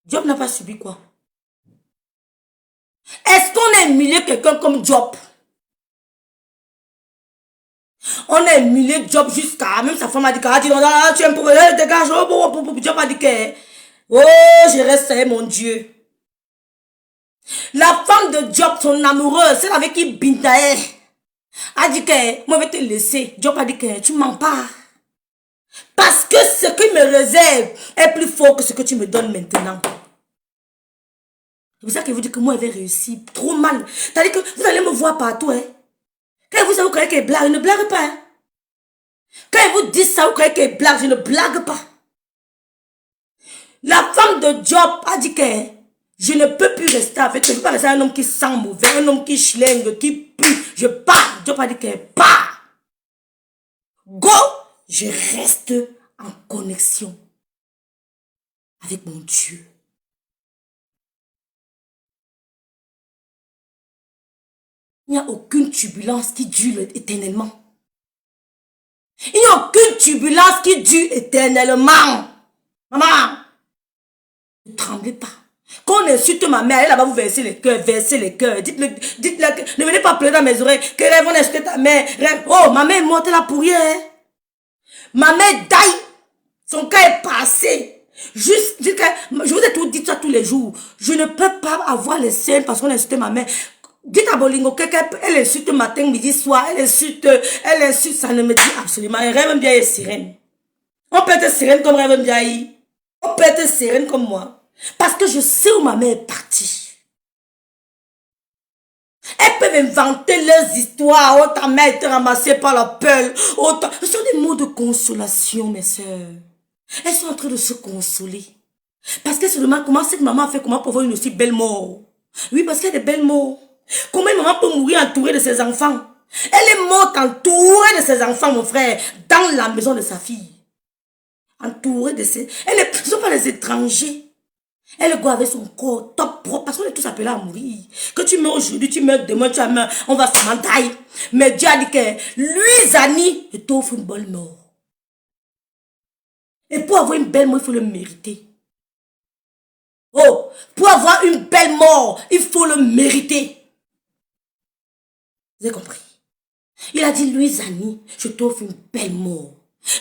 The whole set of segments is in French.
Job n'a pas subi quoi? Est-ce qu'on a humilié quelqu'un comme Job? On a humilié Job jusqu'à... Même sa femme a dit que tu es un pauvre, dégage. Job a dit que... Oh, je reste, mon Dieu. La femme de Job, son amoureuse, celle avec qui Bintae a dit que moi je vais te laisser. Job a dit que tu mens pas. Parce que ce qu'il me réserve est plus fort que ce que tu me donnes maintenant. C'est pour ça que vous dites que moi je vais réussir trop mal. C'est-à-dire que vous allez me voir partout. Hein. Quand vous croyez qu'elle blague, je ne blague pas. Hein. Quand ils vous disent ça, vous croyez qu'elle blague, je ne blague pas. La femme de Job a dit que je ne peux plus rester avec elle. Je ne peux pas rester avec un homme qui sent mauvais, un homme qui schlingue, qui pue. Je pars. Job a dit qu'elle part. Go, je reste en connexion avec mon Dieu. Il n'y a aucune turbulence qui dure éternellement. Il n'y a aucune turbulence qui dure éternellement. Maman, ne tremblez pas. Quand on insulte ma mère, elle va vous verser les cœurs, Dites-le, ne venez pas pleurer dans mes oreilles. Que rêve, on a insulté ta mère. Rêve. Oh, ma mère est morte là pour rien. Hein? Ma mère daille. Son cas est passé. Juste, je vous ai tout dit ça tous les jours. Je ne peux pas avoir les scènes parce qu'on a insulté ma mère. Dites à Bolingo, elle insulte matin, midi, soir, elle insulte, ça ne me dit absolument rien. Rêve bien est sereine. On peut être sereine comme Rêve bien. On peut être sereine comme moi. Parce que je sais où ma mère est partie. Elles peuvent inventer leurs histoires. Oh, ta mère était ramassée par la pelle. Oh, ce sont des mots de consolation, mes soeurs. Elles sont en train de se consoler. Parce qu'elles se demandent comment cette maman a fait, comment pour avoir une aussi belle mort. Oui, parce qu'il y a des belles morts. Comment une maman peut mourir entourée de ses enfants? Elle est morte entourée de ses enfants, mon frère, dans la maison de sa fille. Entourée de ses... Ce ne sont pas des étrangers. Elle go avec son corps top propre parce qu'on est tous appelés à mourir. Que tu meurs aujourd'hui, tu meurs demain, tu meurs, on va se mentailler. Mais Dieu a dit que lui, Zani, il t'offre une bonne mort. Et pour avoir une belle mort, il faut le mériter. Oh, pour avoir une belle mort, il faut le mériter. Vous avez compris? Il a dit, lui, Zani, je t'offre une belle mort.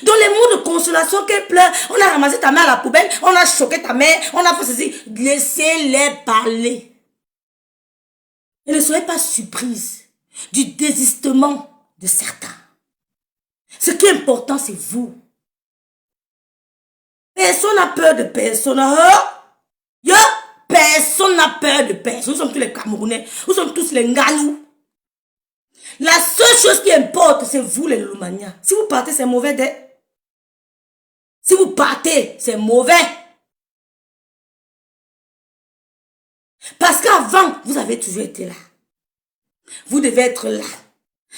Dans les mots de consolation qu'elle pleure, on a ramassé ta mère à la poubelle, on a choqué ta mère, on a fait ceci. Laissez-les parler. Et ne soyez pas surprise du désistement de certains. Ce qui est important, c'est vous. Personne n'a peur de personne. Personne n'a peur de personne. Nous sommes tous les Camerounais. Nous sommes tous les Ngalou. La seule chose qui importe, c'est vous les Lomania. Si vous partez, c'est mauvais. Si vous partez, c'est mauvais. Parce qu'avant, vous avez toujours été là. Vous devez être là.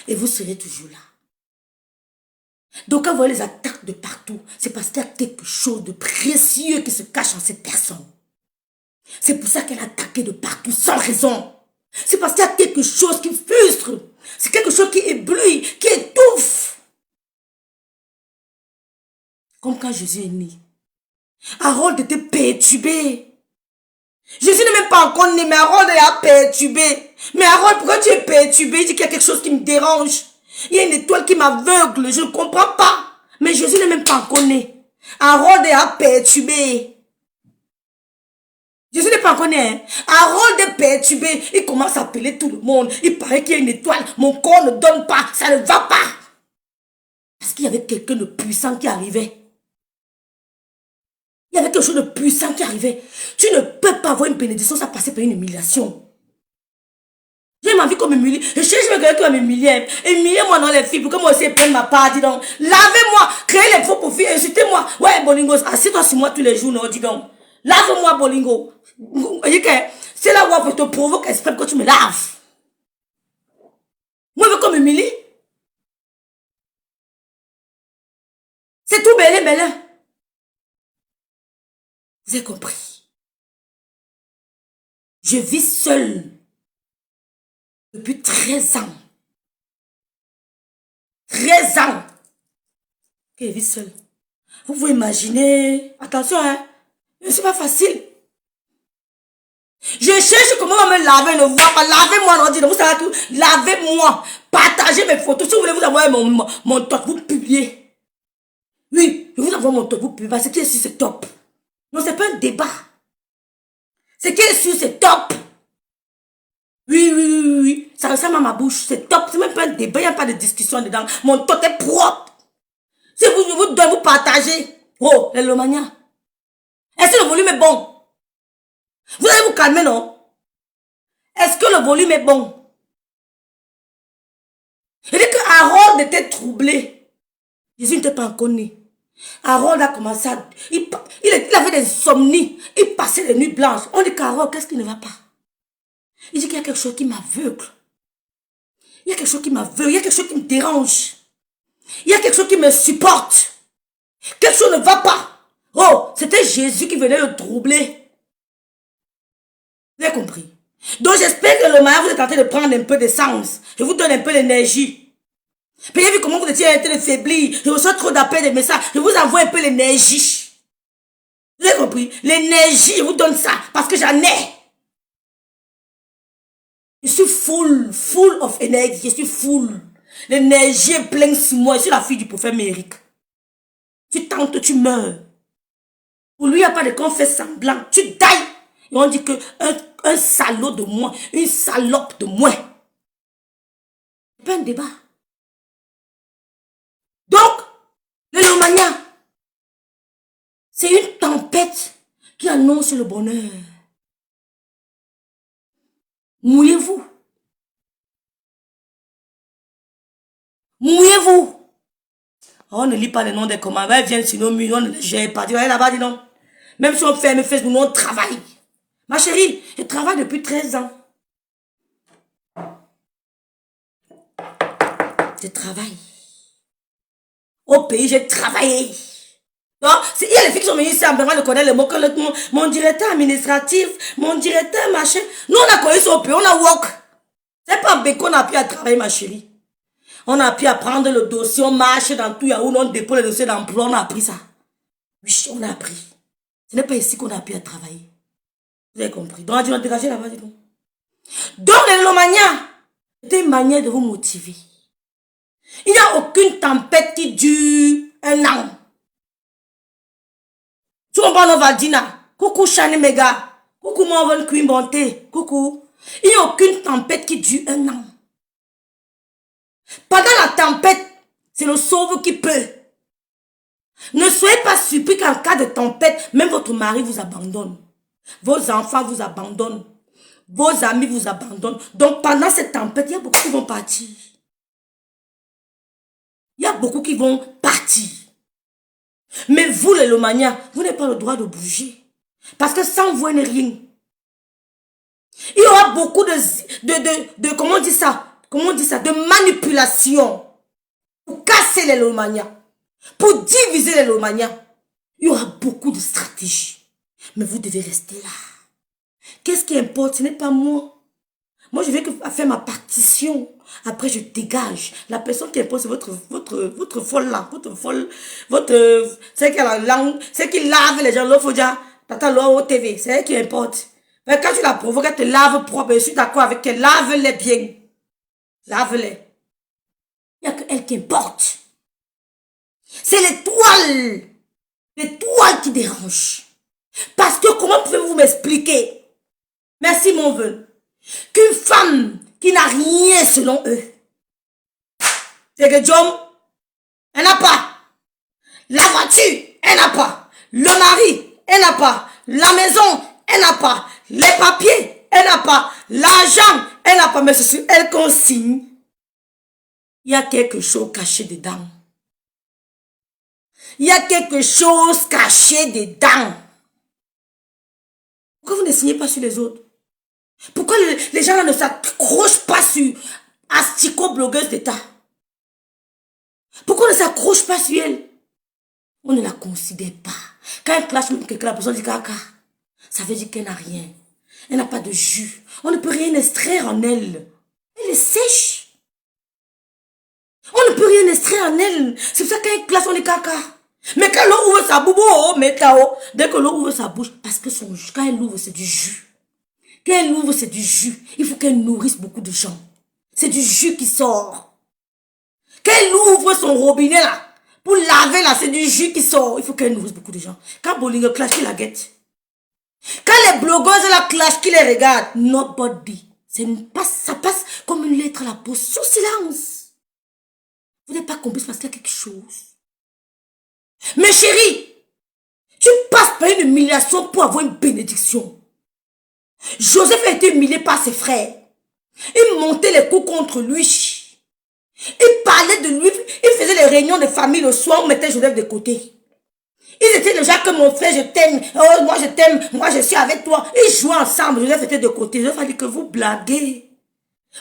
Et vous serez toujours là. Donc quand vous voyez les attaques de partout, c'est parce qu'il y a quelque chose de précieux qui se cache en cette personne. C'est pour ça qu'elle a attaqué de partout sans raison. C'est parce qu'il y a quelque chose qui frustre. C'est quelque chose qui éblouit, qui étouffe. Comme quand Jésus est né. Harold était perturbé. Jésus n'est même pas encore né, mais Harold est perturbé. Mais Harold, pourquoi tu es perturbé? Il dit qu'il y a quelque chose qui me dérange. Il y a une étoile qui m'aveugle, je ne comprends pas. Mais Jésus n'est même pas encore né. Harold est perturbé. Jésus n'est pas encore né. Hein? Harold est perturbé. Il commence à appeler tout le monde. Il paraît qu'il y a une étoile. Mon corps ne donne pas. Ça ne va pas. Parce qu'il y avait quelqu'un de puissant qui arrivait. Il y avait quelque chose de puissant qui arrivait. Tu ne peux pas avoir une bénédiction sans passer par une humiliation. J'ai ma vie comme humiliée. Je cherche quelqu'un qui va m'humilier. Humiliez-moi dans les filles pour que moi aussi prenne ma part. Dis donc. Lavez-moi. Créez les faux profils. Insultez-moi. Ouais, Bolingo. Assieds-toi sur moi tous les jours. Non, dis donc. Lave-moi, Bolingo. C'est là où je te provoque exprès que tu me laves. Moi, je veux qu'on m'humilie. C'est tout belé, belé. Vous avez compris? Je vis seule depuis 13 ans. 13 ans que je vis seule. Vous vous imaginez? Attention, hein? C'est pas facile. cherche comment on va me laver, ne voit pas. Lavez-moi, non, dis, vous savez tout. Lavez-moi. Partagez mes photos. Si vous voulez vous envoyer mon top, vous publiez. Oui, je vous envoie mon top, vous publiez. Ce qui est sur, c'est top. Non, c'est pas un débat. Ce qui est sur, c'est top. Oui. Ça ressemble à ma bouche. C'est top. C'est même pas un débat. Il n'y a pas de discussion dedans. Mon top est propre. Si vous donne, vous partagez. Oh, les Lomania. Est-ce que le volume est bon? Vous allez vous calmer, non? Est-ce que le volume est bon? Il dit que Harold était troublé. Jésus n'était pas encore né. Harold a commencé à... Il avait des insomnies. Il passait des nuits blanches. On dit qu'Harold, qu'est-ce qui ne va pas? Il dit qu'il y a quelque chose qui m'aveugle. Il y a quelque chose qui m'aveugle. Il y a quelque chose qui me dérange. Il y a quelque chose qui me supporte. Quelque chose ne va pas. Oh, c'était Jésus qui venait le troubler. Vous avez compris? Donc j'espère que le mariage, vous êtes en train de prendre un peu d'essence. Je vous donne un peu d'énergie. Puis j'ai vu comment vous étiez en train de faiblir. Je reçois trop d'appels, de messages. Je vous envoie un peu l'énergie. Vous avez compris? L'énergie, je vous donne ça. Parce que j'en ai. Je suis full of énergie. Je suis full. L'énergie est pleine sur moi. Je suis la fille du prophète Méric. Tu tentes, tu meurs. Pour lui, il n'y a pas de qu'on fait semblant. Tu dailles. Et on dit que un salaud de moi, une salope de moi. C'est pas un débat. Donc, le Lomania, c'est une tempête qui annonce le bonheur. Mouillez-vous. Mouillez-vous. On ne lit pas les noms des commandants. Ils viennent sur nos murs, on ne les gère pas. Dis là-bas, dis non. Même si on ferme Facebook, nous on travaille. Ma chérie, je travaille depuis 13 ans. Je travaille. Au pays, j'ai travaillé. Donc, il y a les filles qui sont venues ici en besoin de connaître le mot que mon directeur administratif, mon directeur machin. Nous, on a connu ça au pays, on a walk. C'est pas en qu'on a appris à travailler, ma chérie. On a appris à prendre le dossier, on marche dans tout, où on dépose le dossier d'emploi, on a appris ça. Oui, on a appris. Ce n'est pas ici qu'on a appris à travailler. Vous avez compris. Donc, on a dégagé là-bas, dis donc. Donc, les Lomania, c'est une manière de vous motiver. Il n'y a aucune tempête qui dure un an. Tu comprends, Novaldina? Coucou, Shani Mega. Coucou, Marvin Queen Bonté. Coucou. Il n'y a aucune tempête qui dure un an. Pendant la tempête, c'est le sauve qui peut. Ne soyez pas surpris qu'en cas de tempête, même votre mari vous abandonne. Vos enfants vous abandonnent. Vos amis vous abandonnent. Donc pendant cette tempête, il y a beaucoup qui vont partir. Il y a beaucoup qui vont partir. Mais vous, les Lomania, vous n'avez pas le droit de bouger. Parce que sans vous, il n'y a rien. Il y aura beaucoup comment on dit ça? Comment on dit ça? De manipulation. Pour casser les Lomania. Pour diviser les Lomania. Il y aura beaucoup de stratégies. Mais vous devez rester là. Qu'est-ce qui importe? Ce n'est pas moi. Moi, je vais faire ma partition. Après, je dégage. La personne qui impose, c'est votre folle là. C'est qui a la langue, c'est qui lave les gens. L'autre, faut dire, tata, l'eau TV. C'est elle qui importe. Mais quand tu la provoques, elle te lave propre. Je suis d'accord avec elle. Lave-les bien. Lave-les. Il n'y a que elle qui importe. C'est l'étoile. L'étoile qui dérange. Parce que comment pouvez-vous m'expliquer? Merci, mon vœu. Qu'une femme qui n'a rien selon eux. C'est que John, elle n'a pas. La voiture, elle n'a pas. Le mari, elle n'a pas. La maison, elle n'a pas. Les papiers, elle n'a pas. L'argent, elle n'a pas. Mais c'est sur elle qu'on signe. Il y a quelque chose caché dedans. Il y a quelque chose caché dedans. Pourquoi vous ne signez pas sur les autres? Pourquoi les gens là ne s'accrochent pas sur Astico, blogueuse d'État? Pourquoi on ne s'accroche pas sur elle? On ne la considère pas. Quand elle clash même quelqu'un, la personne dit caca. Ça veut dire qu'elle n'a rien. Elle n'a pas de jus. On ne peut rien extraire en elle. Elle est sèche. On ne peut rien extraire en elle. C'est pour ça qu'elle clash, on est caca. Mais quand l'eau ouvre sa bouche, oh, mais là-haut, dès que l'eau ouvre sa bouche, parce que quand elle ouvre, c'est du jus. Quand elle ouvre, c'est du jus. Il faut qu'elle nourrisse beaucoup de gens. C'est du jus qui sort. Quand elle ouvre son robinet là, pour laver là, c'est du jus qui sort. Il faut qu'elle nourrisse beaucoup de gens. Quand Bolingo clash, qui la guette. Quand les blogueuses la clash, qui les regarde. Nobody. Ça passe comme une lettre à la poste. Sous silence. Vous n'avez pas compris parce qu'il y a quelque chose. Mais chérie, tu passes par une humiliation pour avoir une bénédiction. Joseph a été humilié par ses frères. Il montait les coups contre lui. Il parlait de lui. Il faisait les réunions de famille le soir. On mettait Joseph de côté. Ils étaient déjà que mon frère, je t'aime. Oh, moi, je t'aime. Moi, je suis avec toi. Ils jouaient ensemble. Joseph était de côté. Joseph a dit que vous blaguez.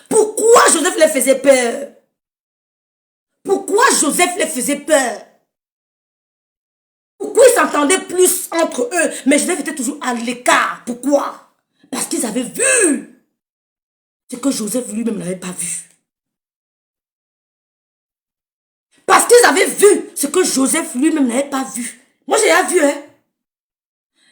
Pourquoi Joseph les faisait peur? Pourquoi Joseph les faisait peur? Pourquoi ils s'entendaient plus entre eux? Mais Joseph était toujours à l'écart. Pourquoi? Parce qu'ils avaient vu ce que Joseph lui-même n'avait pas vu. Parce qu'ils avaient vu ce que Joseph lui-même n'avait pas vu. Moi, j'ai vu, hein.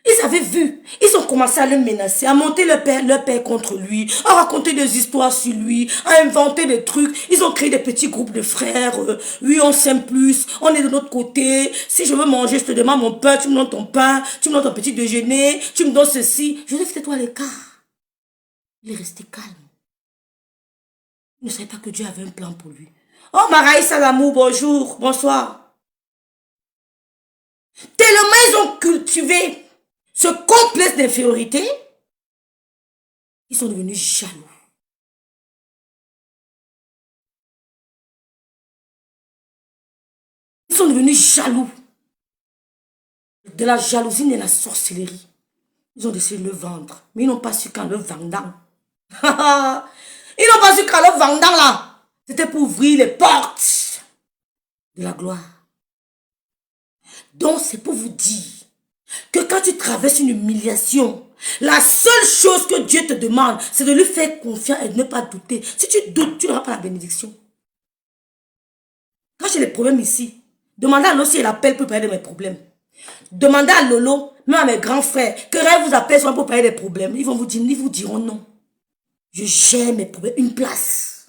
Ils avaient vu. Ils ont commencé à le menacer, à monter leur père contre lui, à raconter des histoires sur lui, à inventer des trucs. Ils ont créé des petits groupes de frères. Oui, on s'aime plus. On est de notre côté. Si je veux manger, je te demande mon pain. Tu me donnes ton pain. Tu me donnes ton petit déjeuner. Tu me donnes ceci. Joseph, tais-toi à l'écart. Il est resté calme. Il ne savait pas que Dieu avait un plan pour lui. Oh, Maraï Salamou, bonjour, bonsoir. Tellement ils ont cultivé ce complexe d'infériorité, ils sont devenus jaloux. Ils sont devenus jaloux. De la jalousie et de la sorcellerie. Ils ont décidé de le vendre. Mais ils n'ont pas su qu'en le vendant. Ils n'ont pas su qu'en le vendant là, c'était pour ouvrir les portes de la gloire. Donc c'est pour vous dire que quand tu traverses une humiliation, la seule chose que Dieu te demande, c'est de lui faire confiance et de ne pas douter. Si tu doutes, tu n'auras pas la bénédiction. Quand j'ai des problèmes ici, demandez à Lolo si elle appelle pour parler de mes problèmes. Demandez à Lolo, même à mes grands frères, que Rêve vous appelle souvent pour parler des problèmes. Ils vous diront non. Je gère mes problèmes, une place.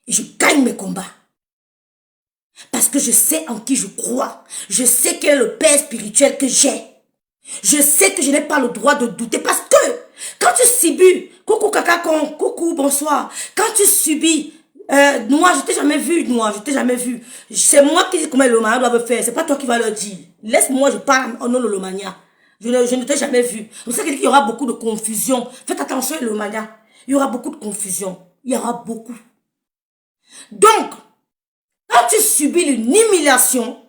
Et je gagne mes combats. Parce que je sais en qui je crois. Je sais quel est le Père spirituel que j'ai. Je sais que je n'ai pas le droit de douter. Parce que quand tu subis, coucou Kakakon, coucou, bonsoir. Quand tu subis, Noir, je t'ai jamais vu, Noir, je t'ai jamais vu. C'est moi qui dis comment le Lomania doit faire. C'est pas toi qui vas leur dire. Laisse-moi, je parle au nom de Lomania. Je ne t'ai jamais vu. C'est pour ça qu'il y aura beaucoup de confusion. Faites attention, Lomania. Il y aura beaucoup de confusion. Il y aura beaucoup. Donc, quand tu subis une humiliation,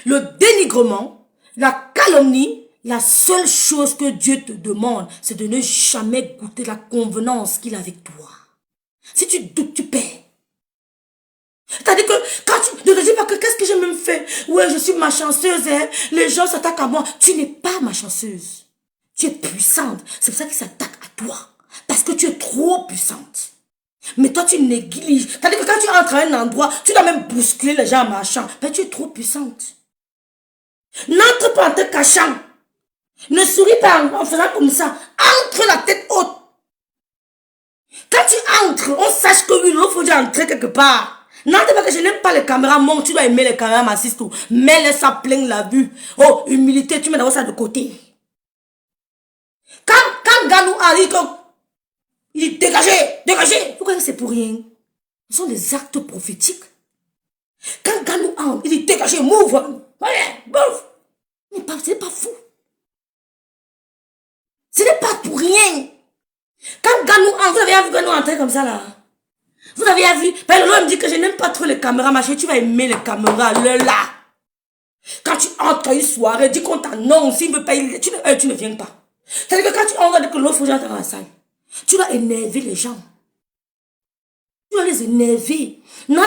le dénigrement, la calomnie, la seule chose que Dieu te demande, c'est de ne jamais goûter la convenance qu'il a avec toi. Si tu doutes, tu perds. C'est-à-dire que quand tu ne te dis pas que qu'est-ce que j'ai même fait? Ouais, je suis malchanceuse, hein? Les gens s'attaquent à moi. Tu n'es pas malchanceuse. Tu es puissante. C'est pour ça qu'ils s'attaquent à toi. Parce que tu es trop puissante. Mais toi, tu négliges. C'est-à-dire que quand tu entres à un endroit, tu dois même bousculer les gens en marchant. Mais tu es trop puissante. N'entre pas en te cachant. Ne souris pas en faisant comme ça. Entre la tête haute. Quand tu entres, on sache que oui, il faut déjà entrer quelque part. N'entre pas que je n'aime pas les caméras. Mon, tu dois aimer les caméras, ma sister. Mets-les ça plein la vue. Oh, humilité, tu mets d'abord ça de côté. Quand Ganou arrive, il dit dégagez. Pourquoi c'est pour rien? Ce sont des actes prophétiques. Quand Ganou entre, il dit dégagez, move. Move. Ce n'est pas fou. Ce n'est pas pour rien. Quand Ganou entre, vous avez vu Ganou entrer comme ça là. Vous avez vu, ben Lolo me dit que je n'aime pas trop les caméras, ma chérie, tu vas aimer les caméras, le là. Quand tu entres à une soirée, dis qu'on t'annonce, s'il ne veut pas, tu ne viens pas. C'est-à-dire que quand tu entres, que l'autre faut que j'entre dans la salle. Tu dois énerver les gens. Tu dois les énerver. Non,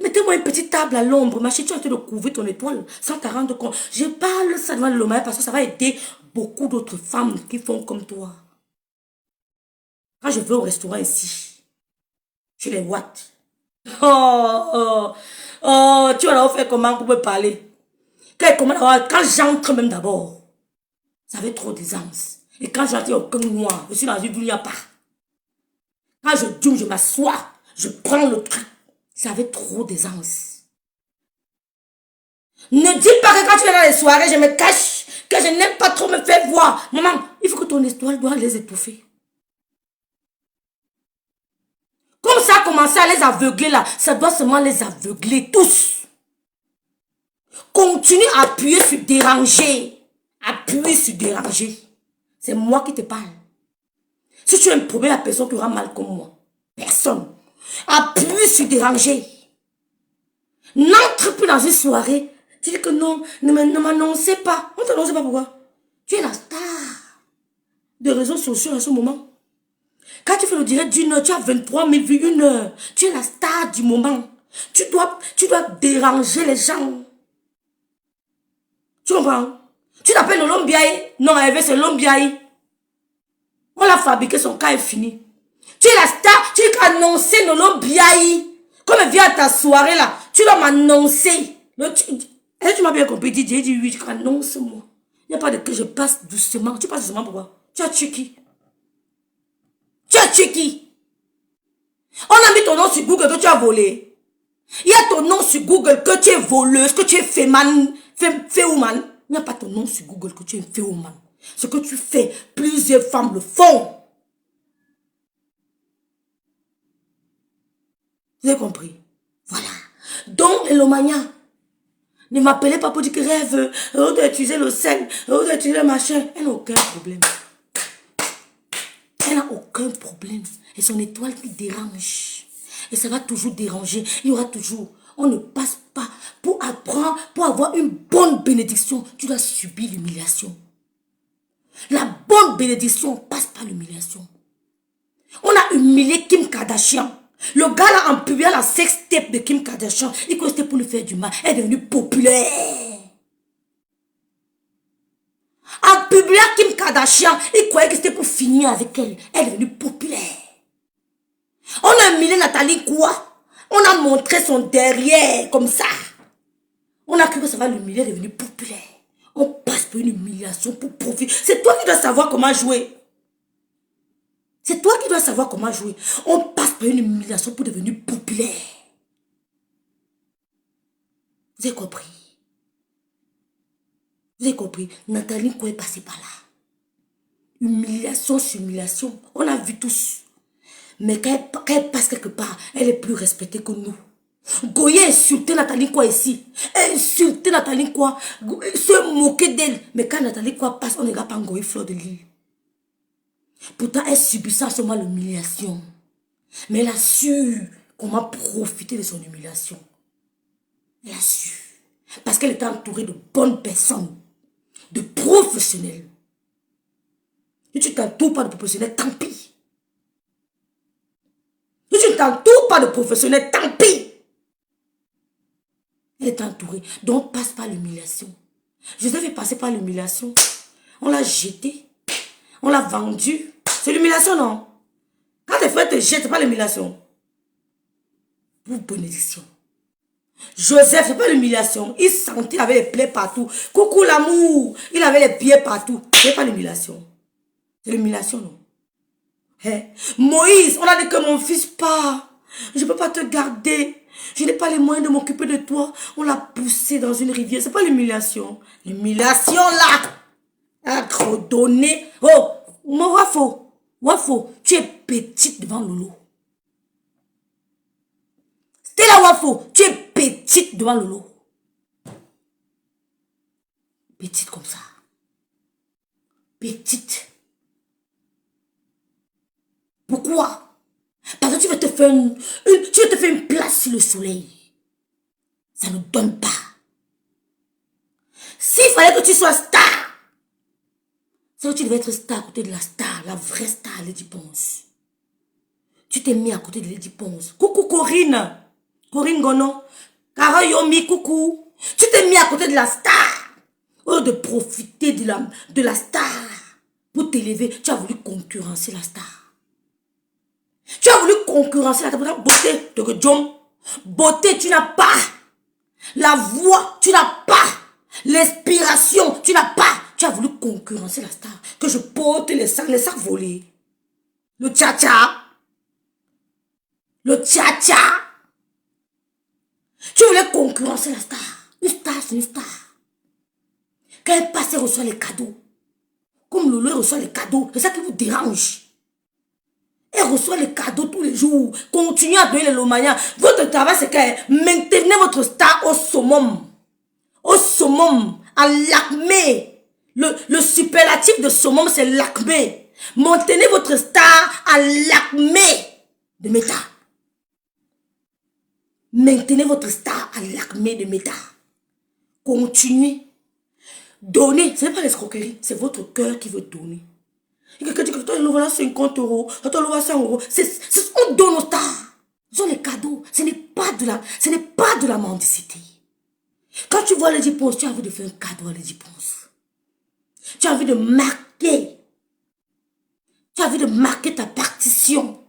mettez-moi une petite table à l'ombre, ma chérie, tu vas te couvrir ton étoile sans te rendre compte. Je parle ça devant le Lomaya parce que ça va aider beaucoup d'autres femmes qui font comme toi. Quand je vais au restaurant ici, je les watts. Oh, tu vas leur faire comment pour me parler? Quand j'entre même d'abord, ça avait trop d'aisance. Et quand j'entends aucun noir, je suis dans une ville, il n'y a pas. Quand je dîme, je m'assois, je prends le truc. C'est avec trop d'aisance. Ne dis pas que quand tu es dans les soirées, je me cache, que je n'aime pas trop me faire voir. Maman, il faut que ton histoire doit les étouffer. Comme ça a commencé à les aveugler là, ça doit seulement les aveugler tous. Continue à appuyer sur déranger. Appuyer sur déranger. C'est moi qui te parle. Si tu as un problème, la personne qui aura mal comme moi. Personne. Appuie sur déranger. N'entre plus dans une soirée. Tu dis que non, ne m'annoncez pas. On ne t'annonce pas pourquoi. Tu es la star des réseaux sociaux à ce moment. Quand tu fais le direct d'une heure, tu as 23 000 vues, une heure. Tu es la star du moment. Tu dois déranger les gens. Tu comprends? Tu t'appelles Olombiaï. Non, Hervé, c'est Olombiaï. On l'a fabriqué, son cas est fini. Tu es la star, tu as annoncé Olombiaï. Comme elle vient à ta soirée là, tu dois m'annoncer. Est-ce que tu m'as bien compris? J'ai dit oui, tu annonce-moi. Il n'y a pas de que je passe doucement. Tu passes doucement pourquoi? Tu as tué qui? Tu as tué qui? On a mis ton nom sur Google que tu as volé. Il y a ton nom sur Google que tu es voleuse, que tu es féwoman. Il n'y a pas ton nom sur Google que tu es féwoman. Ce que tu fais, plusieurs femmes le font. Vous avez compris? Voilà. Donc, Elomania, ne m'appelez pas pour dire que rêve, on doit utiliser le sel, on doit utiliser le machin. Elle n'a aucun problème. Elle n'a aucun problème. Et son étoile qui dérange. Et ça va toujours déranger. Il y aura toujours. On ne passe pas pour apprendre, pour avoir une bonne bénédiction. Tu dois subir l'humiliation. La bonne bénédiction passe par l'humiliation. On a humilié Kim Kardashian. Le gars là en publiant la sextape de Kim Kardashian, il croyait que c'était pour lui faire du mal. Elle est devenue populaire. En publiant Kim Kardashian, il croyait que c'était pour finir avec elle. Elle est devenue populaire. On a humilié Nathalie quoi? On a montré son derrière comme ça. On a cru que ça va l'humilier, elle est devenue populaire. On passe par une humiliation pour profiter. C'est toi qui dois savoir comment jouer. C'est toi qui dois savoir comment jouer. On passe par une humiliation pour devenir populaire. Vous avez compris? Vous avez compris? Nathalie quoi est passée par là? Humiliation sur humiliation. On a vu tous. Mais quand elle passe quelque part, elle est plus respectée que nous. Goye insulter Nathalie quoi ici. Insulter Nathalie quoi. Se moquer d'elle. Mais quand Nathalie quoi passe, on ne regarde pas Goye Fleur de Lille. Pourtant, elle subissait seulement l'humiliation. Mais elle a su comment profiter de son humiliation. Elle a su. Parce qu'elle était entourée de bonnes personnes. De professionnels. Si tu ne t'entoures pas de professionnels, tant pis. Si tu ne t'entoures pas de professionnels, tant pis. Elle est entourée. Donc, passe par l'humiliation. Joseph est passé par l'humiliation. On l'a jeté. On l'a vendu. C'est l'humiliation, non? Quand tes frères te jettent, c'est pas l'humiliation. Pour bénédiction. Joseph, c'est pas l'humiliation. Il sentait, il avait les plaies partout. Coucou l'amour. Il avait les pieds partout. C'est pas l'humiliation. C'est l'humiliation, non? Hein? Moïse, on a dit que mon fils part. Je ne peux pas te garder. Je n'ai pas les moyens de m'occuper de toi. On l'a poussé dans une rivière. C'est pas l'humiliation. L'humiliation, là. Être donné. Oh, mon Wafo. Wafo, tu es petite devant Lolo. Stella Wafo, tu es petite devant Lolo. Petite comme ça. Petite. Pourquoi? Parce que tu veux te faire une place sur le soleil. Ça ne donne pas. S'il fallait que tu sois star, c'est que tu devais être star à côté de la star, la vraie star, Lady Ponce. Tu t'es mis à côté de Lady Ponce. Coucou Corinne. Corinne Gono. Cara Yomi, coucou. Tu t'es mis à côté de la star. Oh, de profiter de la star. Pour t'élever, tu as voulu concurrencer la star. Tu as voulu concurrencer la star. Beauté, de John. Beauté, tu n'as pas. La voix, tu n'as pas. L'inspiration, tu n'as pas. Tu as voulu concurrencer la star. Que je porte les sacs volés. Le tcha-tcha. Le tcha-tcha. Tu voulais concurrencer la star. Une star, c'est une star. Quand elle passe, elle reçoit les cadeaux. Comme Lolo reçoit les cadeaux. C'est ça qui vous dérange. Elle reçoit les cadeaux tous les jours. Continuez à donner les lomanias. Votre travail, c'est que maintenez votre star au summum. Au summum. À l'acmé. Le superlatif de summum, c'est l'acmé. Maintenez votre star à l'acmé de méta. Maintenez votre star à l'acmé de méta. Continuez. Donnez. Ce n'est pas l'escroquerie. C'est votre cœur qui veut donner. Et quelqu'un dit que toi, il nous voilà 50 euros. Toi, il nous voilà 100 euros. On donne aux stars. Ce sont les cadeaux. Ce n'est pas de la mendicité. Quand tu vois les dépenses, tu as envie de faire un cadeau à les dépenses. Tu as envie de marquer. Tu as envie de marquer ta partition.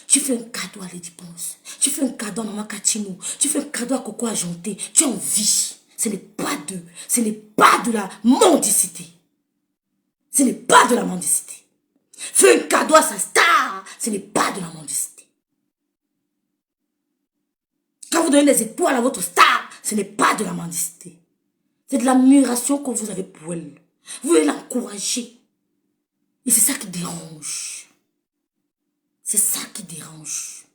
Tu fais un cadeau à les dépenses. Tu fais un cadeau à Maman Kachino. Tu fais un cadeau à Coco Ajonté. Tu as envie. Ce n'est pas de la mendicité. Ce n'est pas de la mendicité. Fais un cadeau à sa star. Ce n'est pas de la mendicité. Quand vous donnez des étoiles à votre star, ce n'est pas de la mendicité. C'est de l'admiration que vous avez pour elle. Vous voulez l'encourager. Et c'est ça qui dérange. C'est ça qui dérange.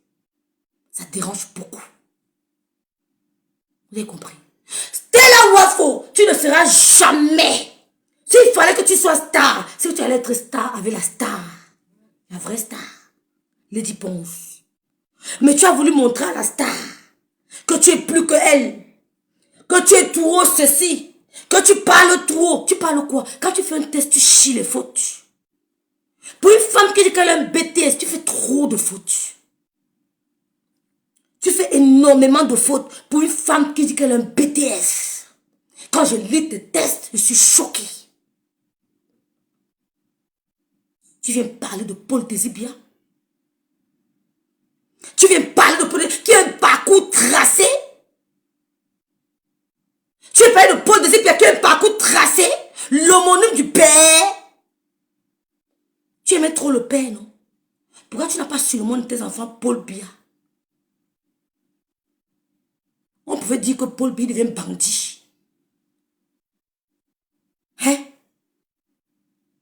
Ça dérange beaucoup. Vous avez compris? Stella Wafo, tu ne seras jamais. S'il fallait que tu sois star, si tu allais être star avec la star, la vraie star, Lady Ponce. Mais tu as voulu montrer à la star que tu es plus que elle, que tu es trop ceci, que tu parles trop. Tu parles quoi? Quand tu fais un test, tu chies les fautes. Pour une femme qui dit qu'elle a un BTS, tu fais trop de fautes. Tu fais énormément de fautes pour une femme qui dit qu'elle a un BTS. Quand je lis tes tests, je suis choquée. Tu viens parler de Paul Désibia. Tu viens parler de Paul qui a un parcours tracé. Tu viens parler de Paul Désibia qui a un parcours tracé. L'homonyme du père. Tu aimais trop le père, non? Pourquoi tu n'as pas surnommé tes enfants Paul Bia? On pouvait dire que Paul Bia devient bandit. Hein?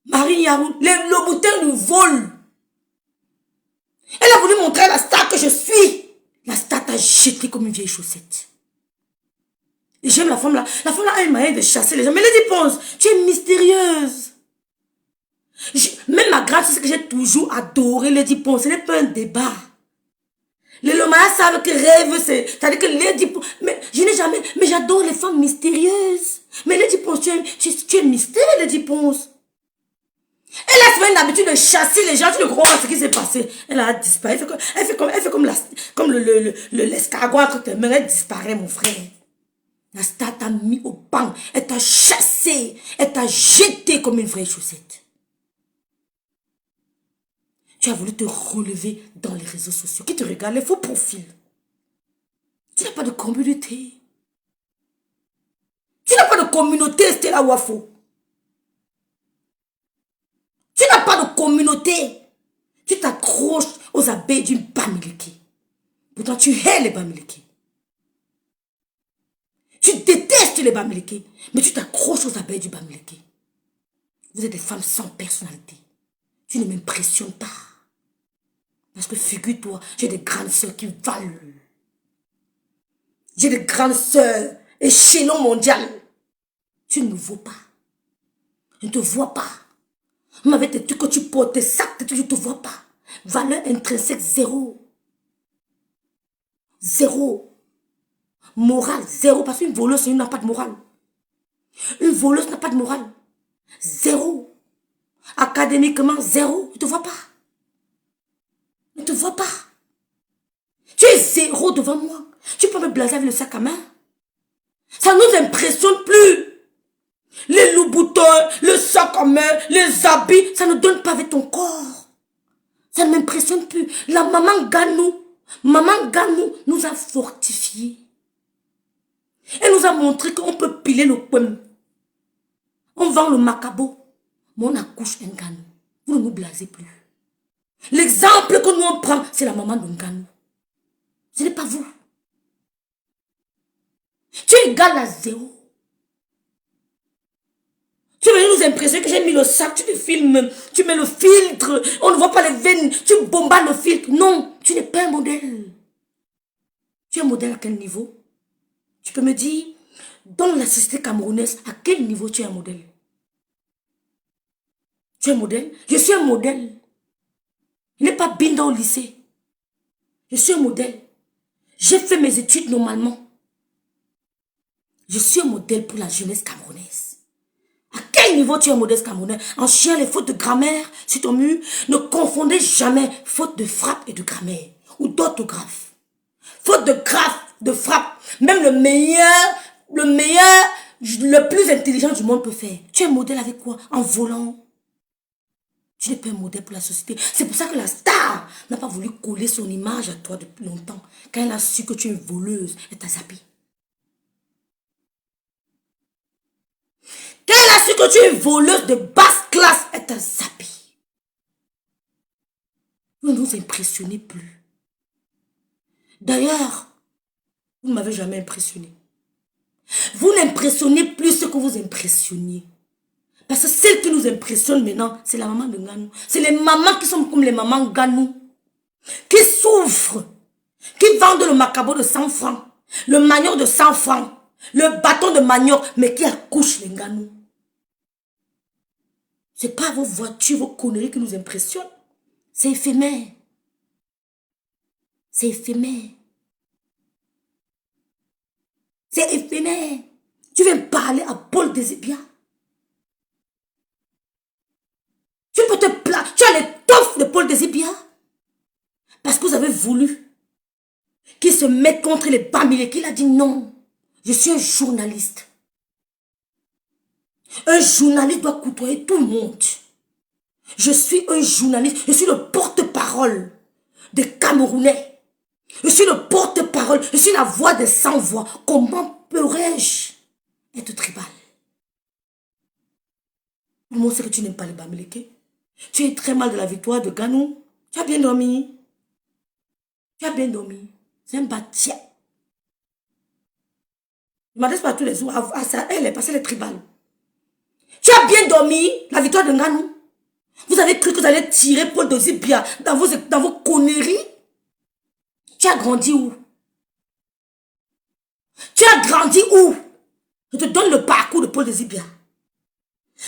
Marie Yarou, le boutin nous vole. Elle a voulu montrer à la star que je suis. La star t'a jeté comme une vieille chaussette. Et j'aime la femme là. La femme là a une manière de chasser les gens. Mais les pense, tu es mystérieuse. Même ma grande, c'est ce que j'ai toujours adoré, Lady Ponce. Ce n'est pas un débat. Les Lomayas savent que rêve, c'est-à-dire que Lady Ponce. Mais je n'ai jamais. Mais j'adore les femmes mystérieuses. Mais Lady Ponce, tu es mystère, Lady Ponce. Elle a même l'habitude de chasser les gens. Tu ne crois pas ce qui s'est passé. Elle a disparu. Elle fait comme l'escargot entre tes mains. Elle disparaît, mon frère. La star t'a mis au banc. Elle t'a chassé. Elle t'a jeté comme une vraie chaussette. Tu as voulu te relever dans les réseaux sociaux. Qui te regarde, les faux profils. Tu n'as pas de communauté. Tu n'as pas de communauté, Stella Wafo. Tu n'as pas de communauté. Tu t'accroches aux abeilles d'une Bamileke. Pourtant, tu hais les Bamileke. Tu détestes les Bamileke. Mais tu t'accroches aux abeilles du Bamileke. Vous êtes des femmes sans personnalité. Tu ne m'impressionnes pas. Parce que figure-toi, j'ai des grandes sœurs qui valent. J'ai des grandes sœurs, échelon mondial. Tu ne me vois pas. Je ne te vois pas. Même avec tes trucs que tu portes, tes sacs, je ne te vois pas. Valeur intrinsèque, zéro. Zéro. Morale, zéro. Parce qu'une voleuse, n'a pas de morale. Une voleuse n'a pas de morale. Zéro. Académiquement, zéro. Je ne te vois pas. Je ne te vois pas. Tu es zéro devant moi. Tu peux me blaser avec le sac à main. Ça ne nous impressionne plus. Les loups-boutons, le sac à main, les habits, ça ne donne pas avec ton corps. Ça ne m'impressionne plus. La maman Ganou nous a fortifiés. Elle nous a montré qu'on peut piler nos pommes. On vend le macabo, mais on accouche un Nganou. Vous ne nous blasez plus. L'exemple que nous on prend, c'est la maman de Nganou. Ce n'est pas vous. Tu es égal à zéro. Tu veux nous impressionner que j'ai mis le sac, tu te filmes, tu mets le filtre, on ne voit pas les veines, tu bombardes le filtre. Non, tu n'es pas un modèle. Tu es un modèle à quel niveau? Tu peux me dire, dans la société camerounaise, à quel niveau tu es un modèle? Tu es un modèle? Je suis un modèle. Je n'ai pas binda au lycée. Je suis un modèle. J'ai fait mes études normalement. Je suis un modèle pour la jeunesse camerounaise. À quel niveau tu es un modèle camerounais? En chiant les fautes de grammaire sur ton mur, ne confondez jamais faute de frappe et de grammaire ou d'orthographe. Faute de de frappe, même le plus intelligent du monde peut faire. Tu es un modèle avec quoi? En volant. Tu n'es pas un modèle pour la société. C'est pour ça que la star n'a pas voulu coller son image à toi depuis longtemps. Quand elle a su que tu es une voleuse, elle t'a zappé. Quand elle a su que tu es une voleuse de basse classe, elle t'a zappé. Vous ne nous impressionnez plus. D'ailleurs, vous ne m'avez jamais impressionné. Vous n'impressionnez plus ce que vous impressionniez. Parce que celle qui nous impressionne maintenant, c'est la maman de Nganou. C'est les mamans qui sont comme les mamans Nganou. Qui souffrent. Qui vendent le macabo de 100 francs. Le manioc de 100 francs. Le bâton de manioc, mais qui accouchent les Nganou. Ce n'est pas vos voitures, vos conneries qui nous impressionnent. C'est éphémère. C'est éphémère. C'est éphémère. Tu viens parler à Paul Désébia. Tu peux te plaindre. Tu as l'étoffe de Paul Désébia. Parce que vous avez voulu qu'il se mette contre les Bamileke. Il a dit non. Je suis un journaliste. Un journaliste doit côtoyer tout le monde. Je suis un journaliste. Je suis le porte-parole des Camerounais. Je suis le porte-parole. Je suis la voix des sans-voix. Comment pourrais-je être tribal? Tout le monde sait que tu n'aimes pas les Bamileke. Tu es très mal de la victoire de Nganou. Tu as bien dormi. Tu as bien dormi. C'est un bâtien. Je m'adresse pas tous les jours à ça. Elle est passée les tribales. Tu as bien dormi la victoire de Nganou. Vous avez cru que vous allez tirer Paul Désébia dans vos conneries. Tu as grandi où? Tu as grandi où? Je te donne le parcours de Paul Désébia.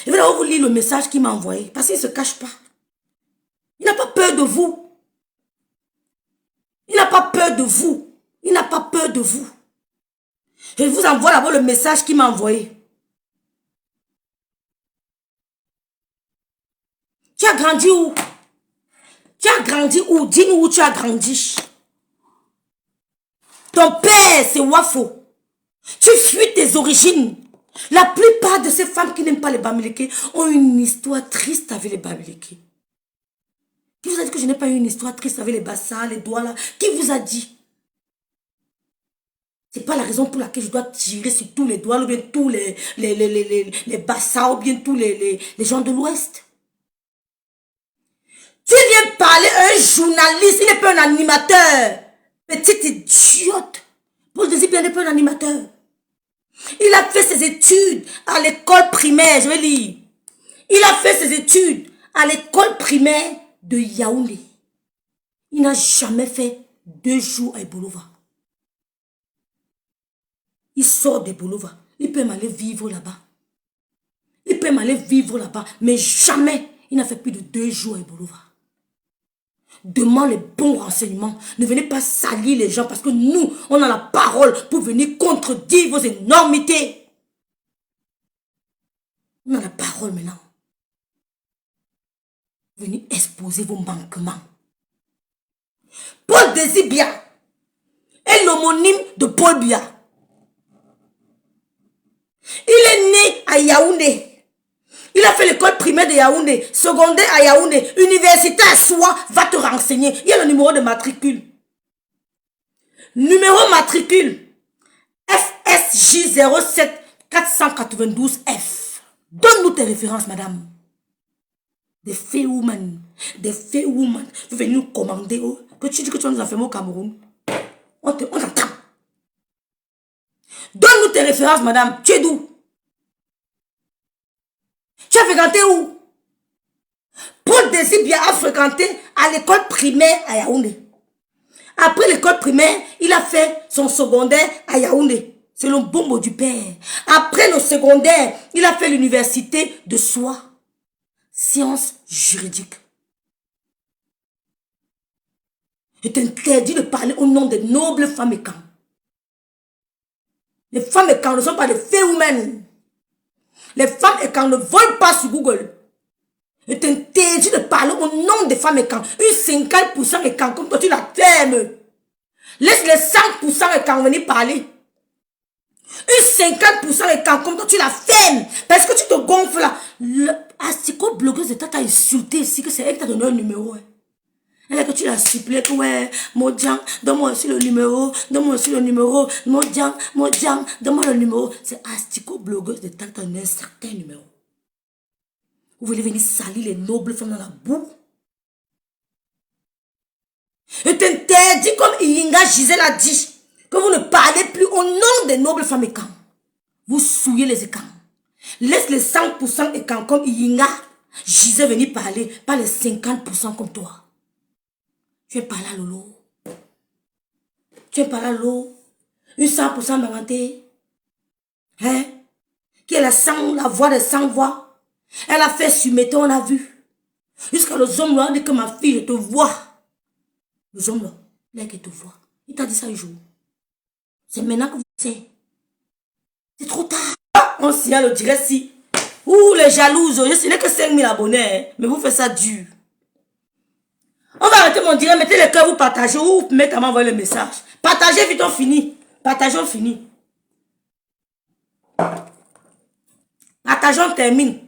Je vais d'abord vous lire le message qu'il m'a envoyé. Parce qu'il ne se cache pas. Il n'a pas peur de vous. Il n'a pas peur de vous. Il n'a pas peur de vous. Je vous envoie d'abord le message qu'il m'a envoyé. Tu as grandi où? Tu as grandi où? Dis-nous où tu as grandi. Ton père, c'est Wafo. Tu fuis tes origines. La plupart de ces femmes qui n'aiment pas les Bamileke ont une histoire triste avec les Bamileke. Qui vous a dit que je n'ai pas eu une histoire triste avec les bassins, les doigts là? Qui vous a dit? C'est pas la raison pour laquelle je dois tirer sur tous les doigts ou bien tous les bassins ou bien tous les gens de l'Ouest. Tu viens parler à un journaliste, il n'est pas un animateur. Petite idiote. Paul Désébia n'est pas un animateur. Il a fait ses études à l'école primaire, je vais lire. Il a fait ses études à l'école primaire de Yaoundé. Il n'a jamais fait 2 jours à Ebolova. Il sort d'Ebolova. Il peut m'aller vivre là-bas. Il peut m'aller vivre là-bas, mais jamais il n'a fait plus de 2 jours à Ebolova. Demande les bons renseignements. Ne venez pas salir les gens parce que nous, on a la parole pour venir contredire vos énormités. On a la parole maintenant. Venez exposer vos manquements. Paul Désébia est l'homonyme de Paul Biya. Il est né à Yaoundé. Il a fait l'école primaire de Yaoundé, secondaire à Yaoundé, université à Soua, va te renseigner. Il y a le numéro de matricule. Numéro matricule FSJ 07 492F. Donne-nous tes références, madame. Des faits women. Des faits women. Tu veux venir nous commander. Oh, que tu dis que tu vas nous enfermer au Cameroun. On t'attend. Donne-nous tes références, madame. Tu es d'où? Tu as fréquenté où? Paul Désibia a fréquenté à l'école primaire à Yaoundé. Après l'école primaire, il a fait son secondaire à Yaoundé. C'est le bon mot du père. Après le secondaire, il a fait l'université de Soie. Sciences juridiques. Je t'interdis de parler au nom des nobles femmes et camps. Les femmes et camps ne sont pas des faits humaines. Les femmes et camps ne volent pas sur Google. Je t'interdis de parler au nom des femmes et camps. Une 50% et camps comme toi, tu la fermes. Laisse les 5% et camps venir parler. Une 50% et camps comme toi, tu la fermes. Parce que tu te gonfles là. Asiko blogueuse de t'a insulté ici, que c'est elle qui t'a donné un numéro. Elle est que tu l'as supplié que ouais, Modian, donne-moi aussi le numéro, donne-moi aussi le numéro, Modian, donne-moi le numéro. C'est Asiko blogueuse de t'a donné un certain numéro. Vous voulez venir salir les nobles femmes dans la boue? Je t'interdis, comme Ilinga Gisèle a dit, que vous ne parlez plus au nom des nobles femmes écans. Vous souillez les écans. Laisse les 100% écans comme Ilinga Gisèle venir parler, pas les 50% comme toi. Tu es pas là, Lolo. Tu es pas là, Lolo. Une 100% Maranté. Hein? Qui est la voix des 100 voix. Elle a fait Sumété, on a vu. Jusqu'à le homme là, dit que ma fille, je te vois. Le homme là, là qui te voit. Il t'a dit ça un jour. C'est maintenant que vous savez. C'est trop tard. On signale le direct si. Ouh, les jalouses. Je n'ai que 5000 abonnés. Hein, mais vous faites ça dur. On va arrêter mon direct. Mettez le cœur, vous partagez. Ou vous mettez à m'envoyer le message. Partagez vite, on finit. Partageons, on finit. Partageons, on termine.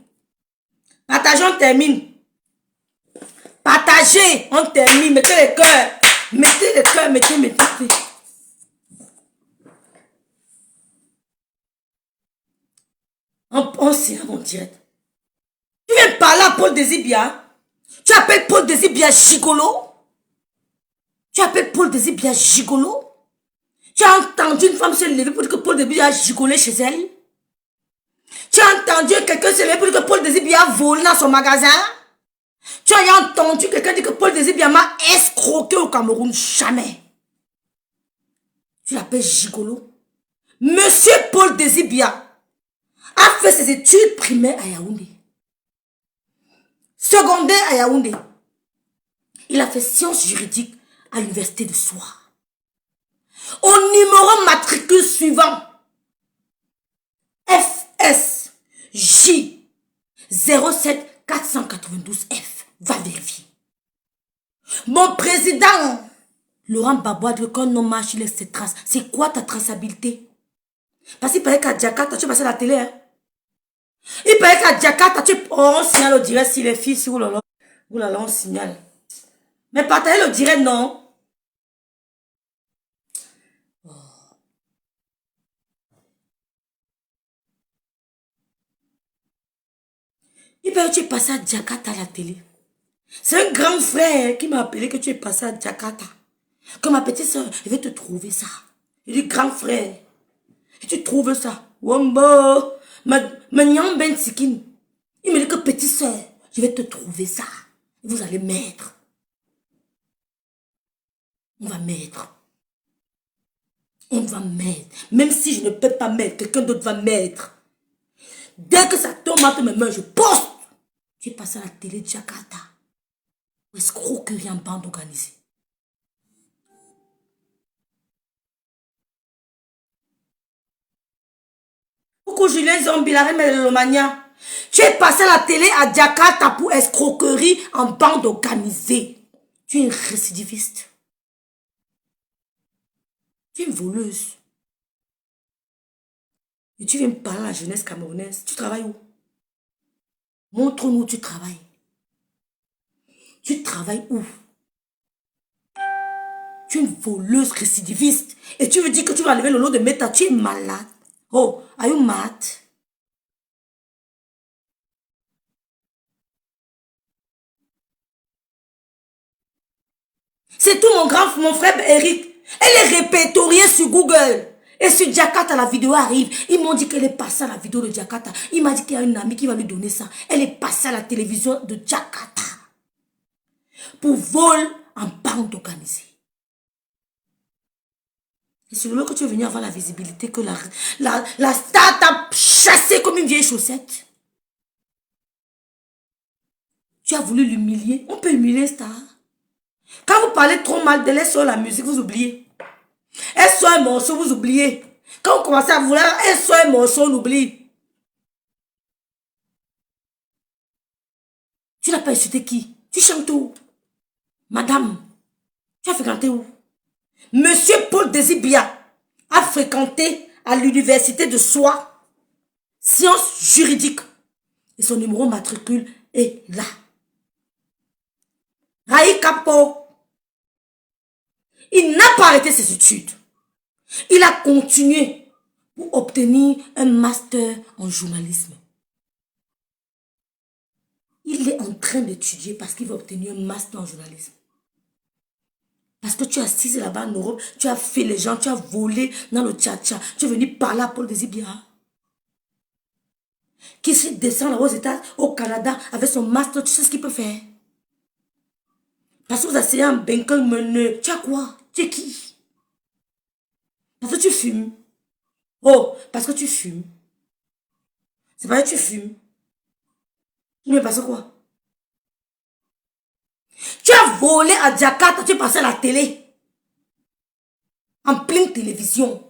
Partageons, on termine. Partagez, on termine. Mettez les cœurs. Mettez les cœurs, mettez. On s'y a mon direct. Tu viens parler à Paul Désibia. Tu appelles Paul Désibia gigolo. Tu appelles Paul Désibia gigolo. Tu as entendu une femme se lever pour dire que Paul Désibia a gigolé chez elle. Tu as entendu quelqu'un se lever pour dire que Paul Désibia a volé dans son magasin. Tu as entendu quelqu'un dire que Paul Désibia m'a escroqué au Cameroun. Jamais. Tu l'appelles gigolo. Monsieur Paul Désibia a fait ses études primaires à Yaoundé. Secondaire à Yaoundé. Il a fait sciences juridiques à l'université de Soie. Au numéro matricule suivant, FSJ 07492F. Va vérifier. Mon président, Laurent Gbagbo, dit qu'on non marche, il laisse ses traces. C'est quoi ta traçabilité? Parce qu'il paraît qu'à Jakarta, tu passes à la télé. Hein? Il paraît qu'à Jakarta, on signale le direct si les filles, si oulala, on signale. Mais partagez le direct, non? Oh. Il paraît que tu es passé à Jakarta à la télé. C'est un grand frère qui m'a appelé que tu es passé à Jakarta. Que ma petite soeur, je vais te trouver ça. Il dit grand frère. Et tu trouves ça. Wombo. Ma nyam ben sikin. Il me dit que petite soeur, je vais te trouver ça. Vous allez mettre. On va mettre. On va mettre. Même si je ne peux pas mettre, quelqu'un d'autre va mettre. Dès que ça tombe entre mes mains, je poste. Tu es passé à la télé de Jakarta. Escroquerie en bande organisée. Coucou Julien Zombie, la reine de l'Omania. Tu es passé à la télé à Jakarta pour escroquerie en bande organisée. Tu es une récidiviste. Tu es une voleuse. Et tu viens me parler à la jeunesse camerounaise. Tu travailles où? Montre-nous où tu travailles. Tu travailles où? Tu es une voleuse récidiviste. Et tu veux dire que tu vas enlever le lot de méta. Tu es malade. Oh, are you mad? C'est tout mon frère Eric. Elle est répertoriée sur Google. Et sur Jakarta, la vidéo arrive. Ils m'ont dit qu'elle est passée à la vidéo de Jakarta. Il m'a dit qu'il y a une amie qui va lui donner ça. Elle est passée à la télévision de Jakarta. Pour vol en bande organisée. Et c'est le que tu es venu avoir la visibilité que la star t'a chassé comme une vieille chaussette. Tu as voulu l'humilier. On peut humilier star. Quand vous parlez trop mal d'elle sur la musique, vous oubliez. Elle sort un morceau, vous oubliez. Quand vous commencez à vouloir, elle sort un morceau, on oublie. Tu n'as pas insulté qui? Tu chantes où? Madame, tu as fréquenté où? Monsieur Paul Désibia a fréquenté à l'université de Soie, sciences juridiques. Et son numéro matricule est là. Raï Capo, il n'a pas arrêté ses études. Il a continué pour obtenir un master en journalisme. Il est en train d'étudier parce qu'il va obtenir un master en journalisme. Parce que tu as assis là-bas en Europe, tu as fait les gens, tu as volé dans le tcha-tcha. Tu es venu parler à Paul Désibia. Qui se descend là aux États, au Canada, avec son master, tu sais ce qu'il peut faire. Parce que vous asseyez un Benkel meneux. Tu as quoi? Tu es qui? Parce que tu fumes. Oh, parce que tu fumes. C'est pas que tu fumes. Mais parce que quoi? Tu as volé à Jakarta, tu es passé à la télé. En pleine télévision.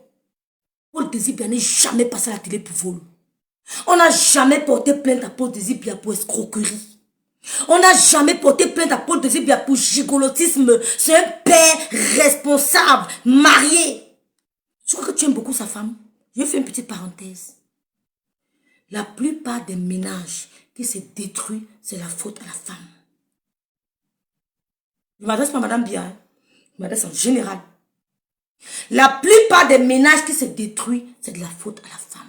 Paul Désibia n'est jamais passé à la télé pour vol. On n'a jamais porté plainte à Paul Désibia pour escroquerie. On n'a jamais porté plainte à Paul Désibia pour gigolotisme. C'est un père responsable, marié. Je crois que tu aimes beaucoup sa femme. Je vais faire une petite parenthèse. La plupart des ménages qui se détruisent, c'est la faute à la femme. Je m'adresse pas à Madame Bia, je m'adresse en général. La plupart des ménages qui se détruisent, c'est de la faute à la femme.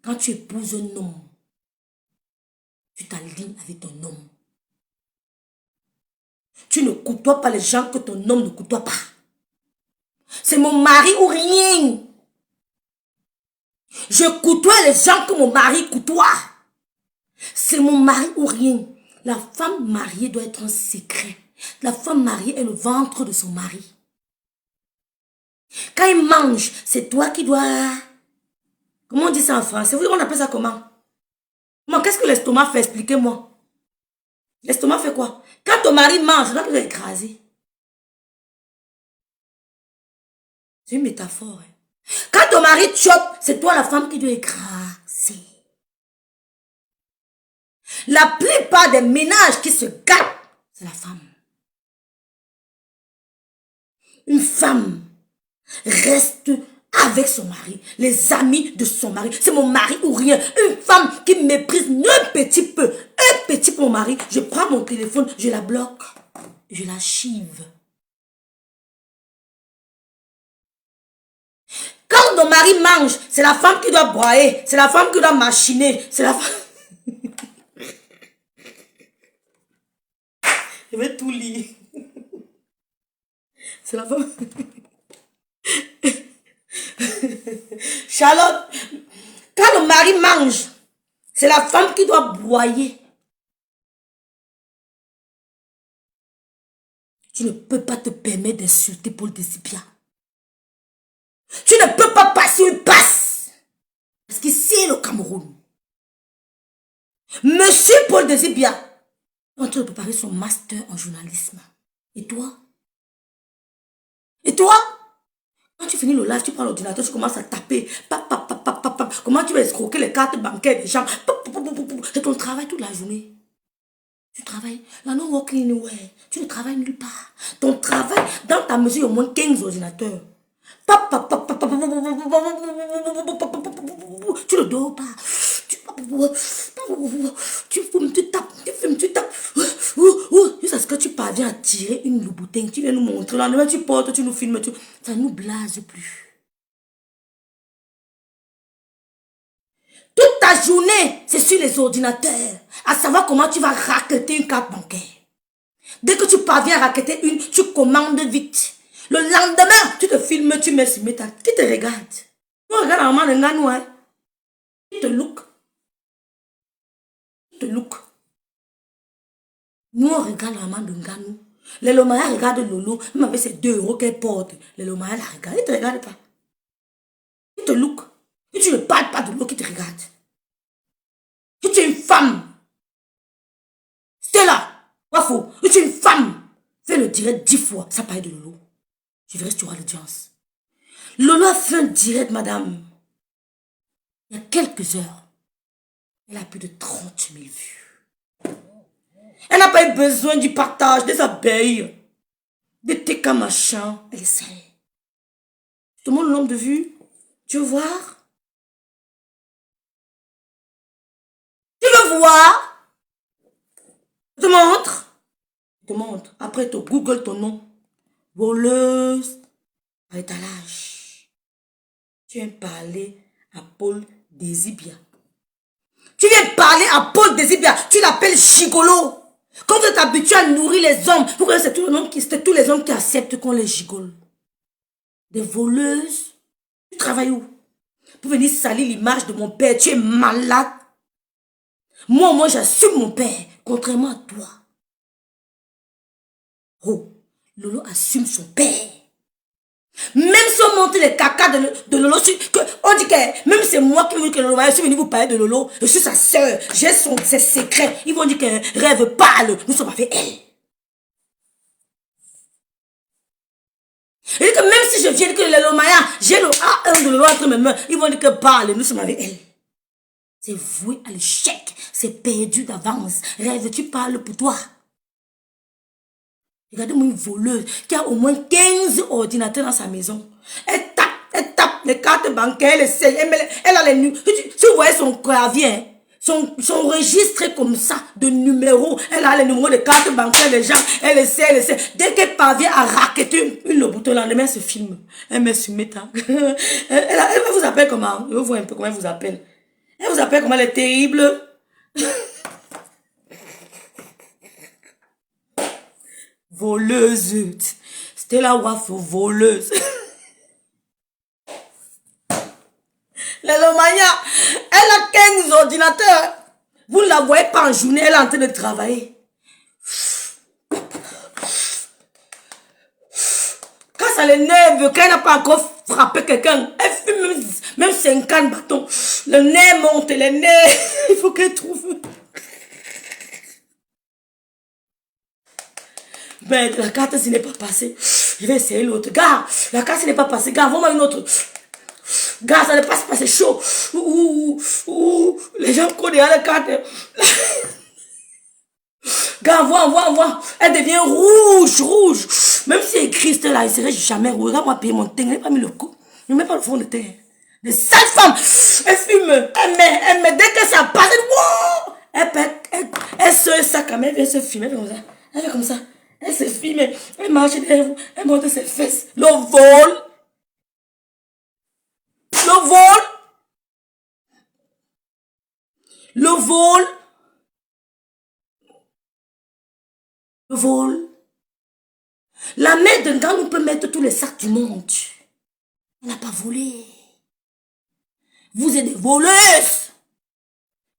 Quand tu épouses un homme, tu t'alignes avec ton homme. Tu ne côtoies pas les gens que ton homme ne côtoie pas. C'est mon mari ou rien. Je côtoie les gens que mon mari côtoie. C'est mon mari ou rien. La femme mariée doit être un secret. La femme mariée est le ventre de son mari. Quand il mange, c'est toi qui dois... Comment on dit ça en français? On appelle ça comment? Qu'est-ce que l'estomac fait? Expliquez-moi. L'estomac fait quoi? Quand ton mari mange, tu dois écraser. C'est une métaphore. Hein? Quand ton mari chope, c'est toi la femme qui doit écraser. La plupart des ménages qui se gâtent, c'est la femme. Une femme reste avec son mari, les amis de son mari. C'est mon mari ou rien. Une femme qui méprise un petit peu mon mari. Je prends mon téléphone, je la bloque, je la chive. Quand ton mari mange, c'est la femme qui doit broyer, c'est la femme qui doit machiner, c'est la femme... Je vais tout lire. C'est la femme... Charlotte, quand le mari mange, c'est la femme qui doit broyer. Tu ne peux pas te permettre d'insulter Paul Désibia. Tu ne peux pas passer une passe. Parce qu'ici est le Cameroun. Monsieur Paul Désibia est en train de préparer son master en journalisme. Et toi? Et toi? Quand tu finis le live, tu prends l'ordinateur, tu commences à taper. Comment tu vas escroquer les cartes bancaires des gens? C'est ton travail toute la journée. Tu travailles. Là, non, working anywhere. Tu ne travailles nulle part. Ton travail, dans ta mesure, il y a au moins 15 ordinateurs. Tu ne dors pas. Tu fumes, tu tapes, tu fumes, tu tapes. Jusqu'à ce que tu parviens à tirer une louboutine. Tu viens nous montrer. Là, tu portes, tu nous filmes. Ça ne nous blase plus. Toute ta journée, c'est sur les ordinateurs. À savoir comment tu vas racketer une carte bancaire. Dès que tu parviens à racketter une, tu commandes vite. Le lendemain, tu te filmes, tu mets sur métal. Qui te regarde? Tu regardes la maman de Nganou, hein? Qui te look? Qui te look? Nous, on regarde la maman de Nganou. Les Lomaya regardent Lolo, même avec ces 2 € qu'elle porte. Les Lomaya la regardent. Ils ne te regardent pas. Ils te look. Et tu ne parles pas de l'eau qui te regarde. Si tu es une femme, Stella, Wafo, si tu es une femme, fais le direct 10 fois, ça paraît de Lolo. Je verrai si tu auras l'audience. Lolo a fait un direct, madame. Il y a quelques heures. Elle a plus de 30 000 vues. Elle n'a pas eu besoin du partage des abeilles, des TK machin. Elle essaie. Je te montre le nombre de vues. Tu veux voir? Tu veux voir? Je te montre. Je te montre. Après, tu Google ton nom. Voleuse à l'étalage. Tu viens parler à Paul Désibia. Tu viens parler à Paul Désibia. Tu l'appelles gigolo. Quand vous êtes habitué à nourrir les hommes, vous voyez, c'est tous les hommes qui acceptent qu'on les gigole. Des voleuses. Tu travailles où? Pour venir salir l'image de mon père. Tu es malade. Moi, j'assume mon père, contrairement à toi. Oh, Lolo assume son père. Même si on monte les caca de Lolo, on dit que même c'est moi qui veux que Lolo, je suis venu vous parler de Lolo, je suis sa soeur, j'ai ses secrets. Ils vont dire que rêve parle, nous sommes avec elle. Et que même si je viens que le Lomaya, j'ai le A1 de Lolo entre mes mains, ils vont dire que parle, nous sommes avec elle. C'est voué à l'échec, c'est perdu d'avance. Rêve, tu parles pour toi. Regardez-moi une voleuse qui a au moins 15 ordinateurs dans sa maison. Elle tape les cartes bancaires, elle essaye, elle a les numéros. Si vous voyez son clavier, son registre comme ça de numéros, elle a les numéros de cartes bancaires des gens, elle essaie. Dès qu'elle parvient à racketter le bouton, là, elle met ce film. Elle met sur méta. Elle vous appelle comment? Je veux voir un peu comment elle vous appelle. Elle vous appelle comment? Elle est terrible. Voleuse. Stella Wafo, voleuse. La Lomaya, elle a 15 ordinateurs. Vous ne la voyez pas en journée, elle est en train de travailler. Quand ça l'énerve, quand elle n'a pas encore frappé quelqu'un, elle fume même 50 bâtons. Le nez monte, le nez. Il faut qu'elle trouve. Ben, la carte, s'il n'est pas passé. Je vais essayer l'autre. Gars, la carte, s'il n'est pas passé. Gars, envoie-moi une autre. Gars, ça ne passe pas, c'est chaud. Les gens courent derrière la carte. Gars, envoie. Elle devient rouge. Même si elle est Christ là, elle serait jamais rouge. Regarde-moi payer mon teint. Elle n'a pas mis le coup. Ne met pas le fond de teint. De sale femme. Elle fume. Elle met. Dès que ça passe, elle se sac quand même. Elle vient se filmer. Elle fait comme ça. Elle se filme. Elle marche derrière vous. Elle monte ses fesses. Le vol. La mère d'un gars, on peut mettre tous les sacs du monde. Elle n'a pas volé. Vous êtes des voleuses.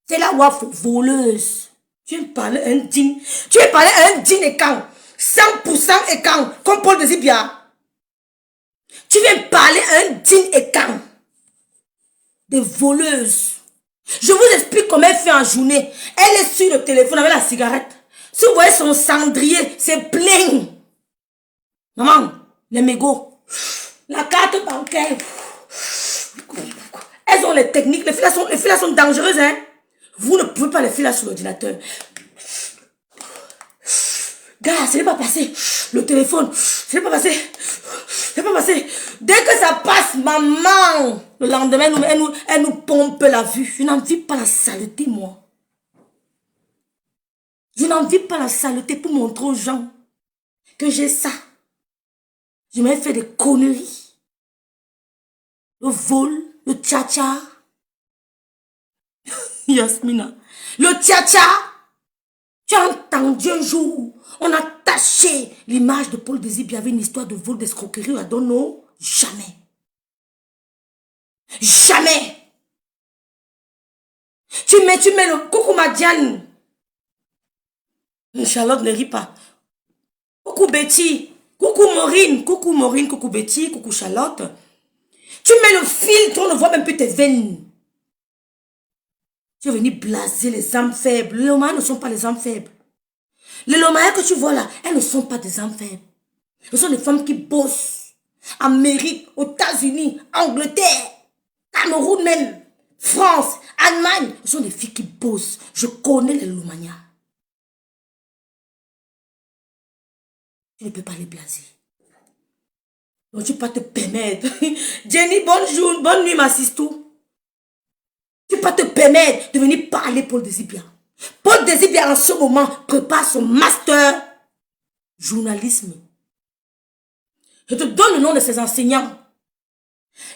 C'est la waf voleuse. Tu veux me parler un digne. Tu veux parler un digne et quand 100% et quand comme Paul Désibia. Tu viens me parler un digne et quand des voleuses. Je vous explique comment elle fait en journée. Elle est sur le téléphone avec la cigarette. Si vous voyez son cendrier, c'est plein. Maman, les mégots, la carte bancaire. Elles ont les techniques. Les filles sont dangereuses, hein. Vous ne pouvez pas les filer sur l'ordinateur. Gars, ce n'est pas passé. Le téléphone, ce n'est pas passé. C'est pas passé. Dès que ça passe, maman, le lendemain, elle nous pompe la vue. Je n'en vis pas la saleté, moi. Je n'en vis pas la saleté pour montrer aux gens que j'ai ça. Je m'ai fait des conneries. Le vol, le tcha-tcha. Yasmina. Le tcha-tcha. Tu as entendu attendu un jour. On a taché l'image de Paul Désir. Il y avait une histoire de vol, d'escroquerie à Dono. Jamais. Jamais. Tu mets le coucou Madiane. Charlotte ne rit pas. Coucou Betty. Coucou Maureen. Coucou Maureen. Coucou Betty. Coucou Charlotte. Tu mets le filtre, on ne voit même plus tes veines. Tu es venu blaser les âmes faibles. Les Lomaïens ne sont pas les âmes faibles. Les Lomaïens que tu vois là, elles ne sont pas des âmes faibles. Ce sont des femmes qui bossent. Amérique, aux États-Unis, Angleterre, Cameroun même, France, Allemagne. Ce sont des filles qui bossent. Je connais les Lomaïens. Tu ne peux pas les blaser. Donc tu ne peux pas te permettre. Jenny, bonjour, bonne nuit ma sistou. Tu ne peux pas te permettre de venir parler Paul Désir. Paul Désir en ce moment prépare son master journalisme. Je te donne le nom de ses enseignants.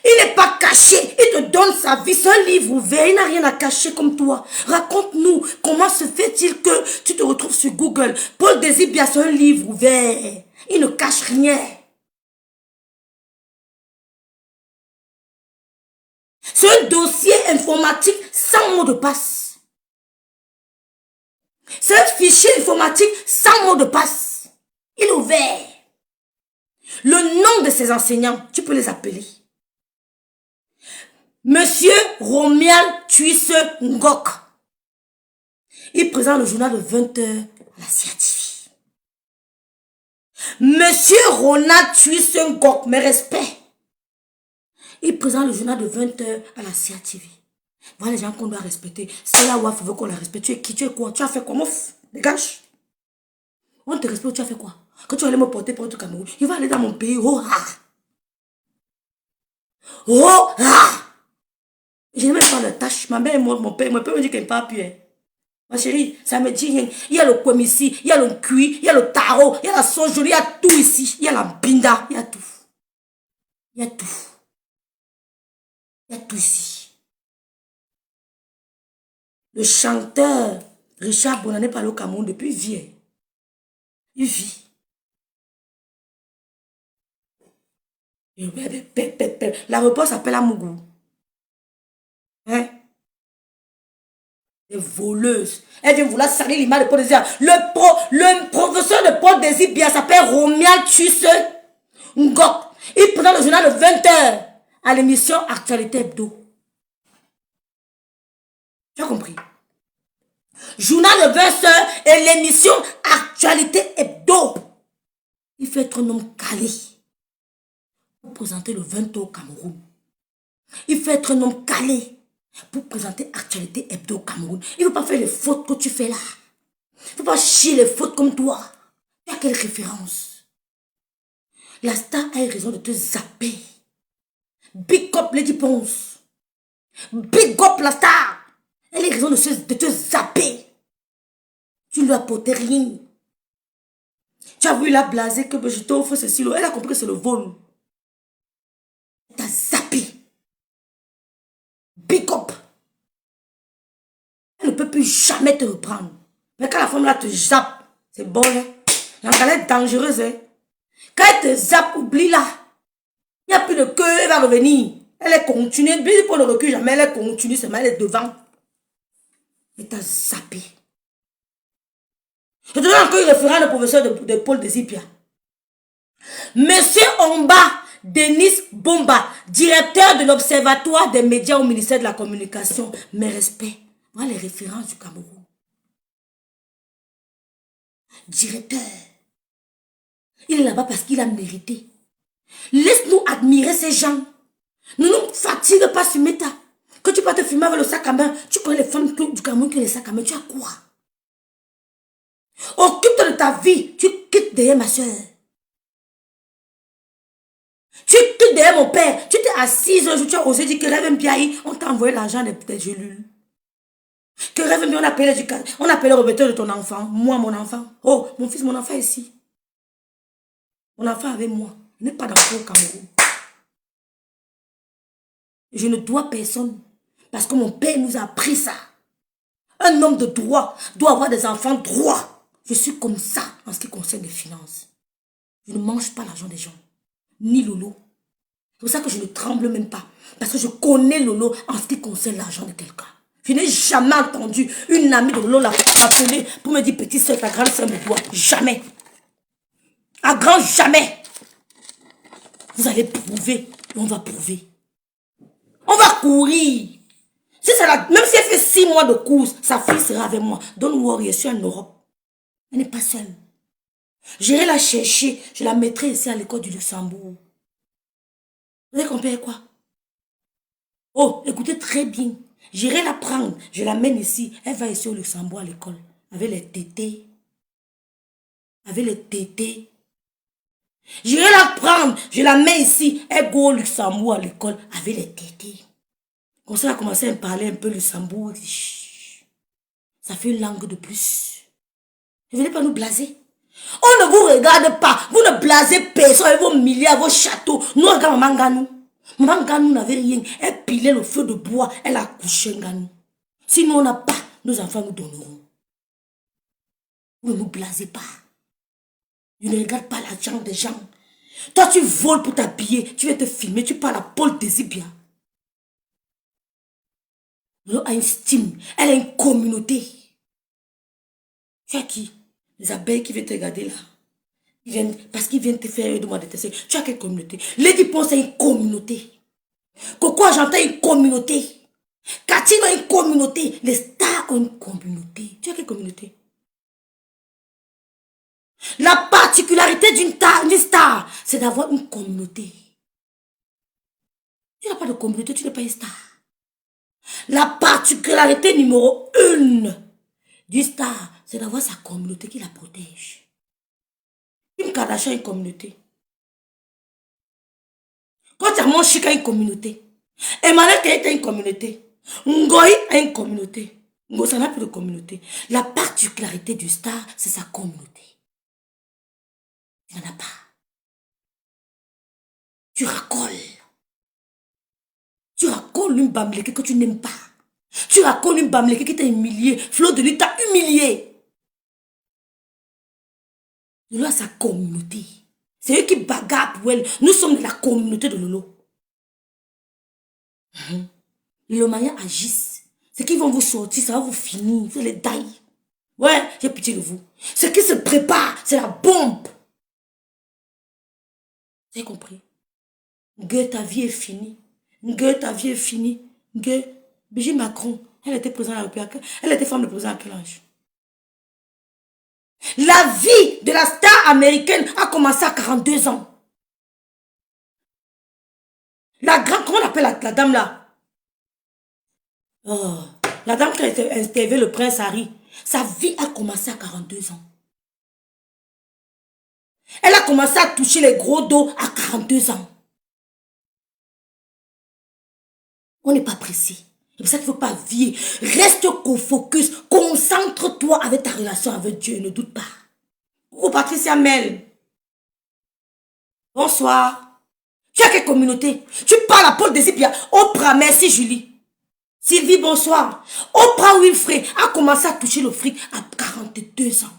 Il n'est pas caché, il te donne sa vie, c'est un livre ouvert, il n'a rien à cacher comme toi. Raconte-nous, comment se fait-il que tu te retrouves sur Google? Paul Désir, c'est un livre ouvert, il ne cache rien. C'est un dossier informatique sans mot de passe. C'est un fichier informatique sans mot de passe. Il est ouvert. Le nom de ses enseignants, tu peux les appeler. Monsieur Romial Tuisse Ngok. Il présente le journal de 20h à la CRTV. Monsieur Ronald Tuisse Ngok, mes respects. Il présente le journal de 20h à la CRTV. Voilà les gens qu'on doit respecter. C'est là où il faut qu'on la respecte. Tu es qui? Tu es quoi? Tu as fait quoi? Mouf, dégage. On te respecte, tu as fait quoi? Quand tu vas aller me porter pour le Cameroun, il va aller dans mon pays. Oh ah! Oh ah! Je n'ai même pas de tâche. Ma mère est morte, mon père me dit qu'elle n'est pas appuyée. Ma chérie, ça me dit rien. Il y a le kwem ici, il y a le cuit, il y a le taro, il y a la sauce jolie, il y a tout ici. Il y a la binda, il y a tout. Il y a tout. Il y a tout ici. Le chanteur Richard Bonané parle au Cameroun depuis vieux. Il vit. L'aéroport s'appelle Amougou. Hein? Des voleuses. Elle vient vouloir salir l'image de Paul Désir. Le professeur de Paul Désir bien s'appelle Romial Tuisse Ngok. Il prend le journal de 20h à l'émission Actualité Hebdo. Tu as compris? Journal de 20h et l'émission Actualité Hebdo. Il fait être un homme calé pour présenter le 20h au Cameroun. Il fait être un homme calé pour présenter Actualité Hebdo au Cameroun. Il ne faut pas faire les fautes que tu fais là. Il ne faut pas chier les fautes comme toi. Tu as quelle référence? La star a eu raison de te zapper. Big up Lady Ponce. Big up la star. Elle a eu raison de te zapper. Tu ne lui as apporté rien. Tu as vu la blasée que je t'offre ceci. Elle a compris que c'est le vol. Elle t'a zappé. Big up. Elle ne peut plus jamais te reprendre. Mais quand la femme là te zappe, c'est bon là. Elle est dangereuse. Hein? Quand elle te zappe, oublie là. Il n'y a plus de queue, elle va revenir. Elle est continue. Bien pour le recul, jamais elle est continue, c'est mal, elle est devant. Elle t'a zappé. Je te donne encore une référence de professeur de Paul Désir. Monsieur Omba Denis Bomba, directeur de l'Observatoire des médias au ministère de la Communication. Mes respects. Voilà les références du Cameroun. Directeur. Il est là-bas parce qu'il a mérité. Laisse-nous admirer ces gens. Ne nous fatigue pas sur Meta. Que tu peux te filmer avec le sac à main. Tu connais les femmes du Cameroun qui ont les sacs à main. Tu as quoi? Occupe-toi de ta vie. Tu quittes derrière ma soeur. Tu quittes derrière mon père. Tu t'es assise un jour. Tu as osé dire que Rêve Mbiaye, on t'a envoyé l'argent des gélules. Que Rêve Mbiaye, on appelait le remetteur de ton enfant. Moi, mon enfant. Oh, mon fils, mon enfant est ici. Mon enfant avec moi. Il n'est pas d'enfant au Cameroun. Je ne dois personne. Parce que mon père nous a appris ça. Un homme de droit doit avoir des enfants droits. Je suis comme ça en ce qui concerne les finances. Je ne mange pas l'argent des gens. Ni Lolo. C'est pour ça que je ne tremble même pas. Parce que je connais Lolo en ce qui concerne l'argent de quelqu'un. Je n'ai jamais entendu une amie de Lolo l'appeler pour me dire, petite soeur, ta grande soeur me doit. Jamais. À grand jamais. Vous allez prouver. Et on va prouver. On va courir. Si même si elle fait 6 mois de course, sa fille sera avec moi. Don't worry, je suis en Europe. Elle n'est pas seule. J'irai la chercher. Je la mettrai ici à l'école du Luxembourg. Vous avez compris quoi? Oh, écoutez très bien. J'irai la prendre. Je l'amène ici. Elle va ici au Luxembourg à l'école. Avec les tétés. Avec les tétés. J'irai la prendre. Je la mets ici. Elle go au Luxembourg à l'école. Avec les tétés. Comme ça, elle a commencé à me parler un peu Luxembourg. Ça fait une langue de plus. Ne venez pas nous blaser. On ne vous regarde pas. Vous ne blasez personne avec vos milliards, vos châteaux. Nous, regarde Maman Ganou. Maman Ganou n'avait rien. Elle pilait le feu de bois. Elle a couché Ganou. Si nous, on n'a pas, nos enfants nous donneront. Vous ne nous blasez pas. Je ne regarde pas l'argent des gens. Toi, tu voles pour t'habiller. Tu vas te filmer. Tu parles à Paul Désibia. Elle a une stime. Elle a une communauté. Tu as qui? Les abeilles qui viennent te regarder là. Parce qu'ils viennent te faire demander de tester. Tu as quelle communauté? Lady Ponce a une communauté. Coco Argentin a une communauté. Catine a une communauté. Les stars ont une communauté. Tu as quelle communauté? La particularité d'une star, c'est d'avoir une communauté. Tu n'as pas de communauté, tu n'es pas une star. La particularité numéro 1 d'une star, c'est d'avoir sa communauté qui la protège. Kim Kardashian a une communauté. Quand tu as mon chic a une communauté. Emmanuel Kayet a une communauté. Ngoï a une communauté. Ngo, ça n'a plus de communauté. La particularité du star, c'est sa communauté. Il n'y en a pas. Tu racoles. Tu racoles une bamléke que tu n'aimes pas. Tu racoles une bamléke qui t'a humilié. Flo de lui t'a humilié. Lolo a sa communauté. C'est eux qui bagarrent pour elle. Nous sommes de la communauté de Lolo. Les Lomaniens agissent. C'est qu'ils vont vous sortir, ça va vous finir. Vous allez dailler. Ouais, j'ai pitié de vous. Ce qui se prépare, c'est la bombe. Vous avez compris? Gueux, ta vie est finie. Gueux, ta vie est finie. Gueux, Brigitte Macron, elle était présidente de la République. Elle était femme de président à quel âge? La vie de la star américaine a commencé à 42 ans. La grande, comment on appelle la dame là? Oh, la dame qui a interviewé le prince Harry. Sa vie a commencé à 42 ans. Elle a commencé à toucher les gros dos à 42 ans. On n'est pas pressé. C'est pour ça qu'il ne faut pas vivre. Reste focus. Concentre-toi avec ta relation avec Dieu. Ne doute pas. Oh, Patricia Mel. Bonsoir. Tu as quelle communauté? Tu parles à Paul Désibia. Oprah, merci Julie. Sylvie, bonsoir. Oprah Winfrey a commencé à toucher le fric à 42 ans.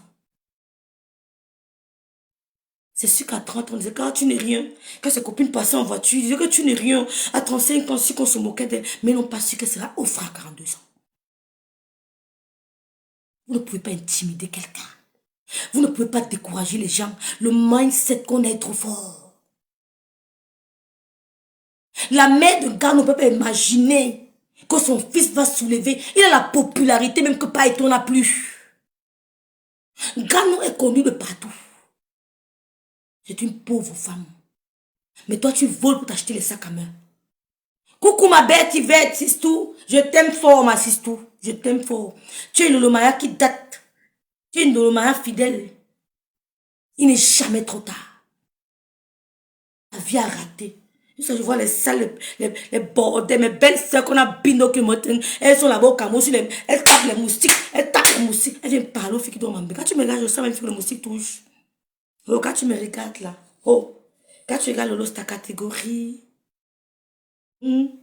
C'est sûr qu'à 30 ans, on disait que tu n'es rien. Quand ses copines passaient en voiture, ils disaient que tu n'es rien. À 35 ans, si qu'on se moquait d'elle. Mais non pas sûr qu'elle sera Oprah à 42 ans. Vous ne pouvez pas intimider quelqu'un. Vous ne pouvez pas décourager les gens. Le mindset qu'on a est trop fort. La mère de gars ne peut pas imaginer que son fils va soulever. Il a la popularité même que Païton n'a plus. Gano est connu de partout. C'est une pauvre femme. Mais toi, tu voles pour t'acheter les sacs à main. Coucou ma bête Yvette, Sistou. Je t'aime fort, ma Sistou. Je t'aime fort. Tu es une Lolomaya qui date. Tu es une Lolomaya fidèle. Il n'est jamais trop tard. La vie a raté. Je vois les salles, les bordels, mes belles soeurs qu'on a binocle matin. Elles sont là-bas au Cameroun. Elles tapent les moustiques. Elles tapent les moustiques. Elles viennent parler aux filles qui doivent m'embêter. Quand tu me regardes, je sens même que le moustique touche. Oh, quand tu me regardes là. Oh, quand tu regardes Lolo, c'est ta catégorie. Même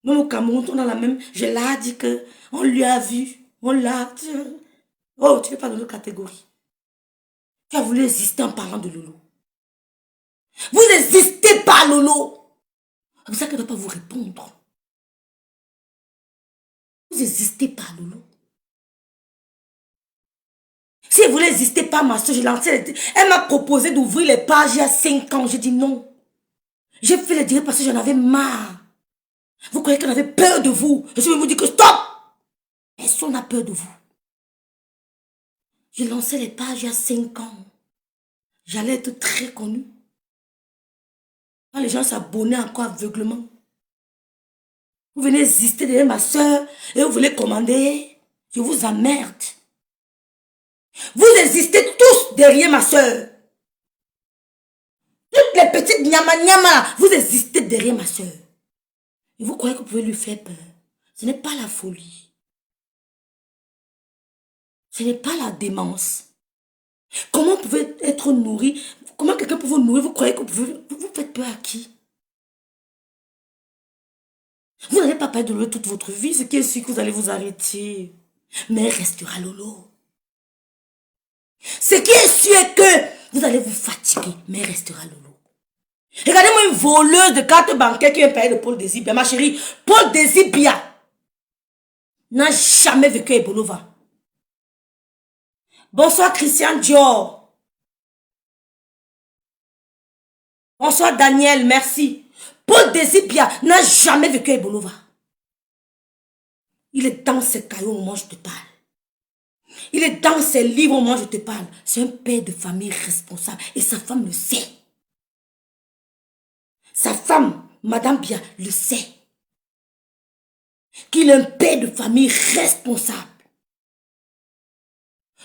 au Cameroun, on a la même. Je l'ai dit que on lui a vu. On l'a. Oh, tu fais pas de notre catégorie. Tu as voulu exister en parlant de Lolo. Vous n'existez pas, Lolo. C'est pour ça qu'elle ne doit pas vous répondre. Vous n'existez pas, Lolo. Si elle voulait exister pas, ma soeur, j'ai lancé. Elle m'a proposé d'ouvrir les pages il y a 5 ans. J'ai dit non. J'ai fait le direct parce que j'en avais marre. Vous croyez qu'elle avait peur de vous? Je vais vous dire que stop! Personne n'a peur de vous. J'ai lancé les pages il y a 5 ans. J'allais être très connue. Quand les gens s'abonnaient encore aveuglement. Vous venez exister derrière ma soeur et vous voulez commander. Je vous emmerde. Vous existez tous derrière ma soeur. Toutes les petites nyama, vous existez derrière ma soeur. Et vous croyez que vous pouvez lui faire peur. Ce n'est pas la folie. Ce n'est pas la démence. Comment vous pouvez être nourri? Comment quelqu'un peut vous nourrir? Vous croyez que vous faites peur à qui? Vous n'allez pas perdre de l'eau toute votre vie. Ce qui est sûr que vous allez vous arrêter. Mais elle restera Lolo. Ce qui est sûr est que vous allez vous fatiguer. Mais elle restera Lolo. Regardez-moi une voleuse de carte bancaire qui vient payer de Paul Désibia. Ma chérie, Paul Désibia n'a jamais vécu à Ebolova. Bonsoir Christian Dior. Bonsoir Daniel, merci. Paul Désibia n'a jamais vécu à Ebolova. Il est dans ses cailloux au moment où je te parle. Il est dans ses livres au moment où je te parle. C'est un père de famille responsable et sa femme le sait. Sa femme, Madame Bia, le sait. Qu'il est un père de famille responsable.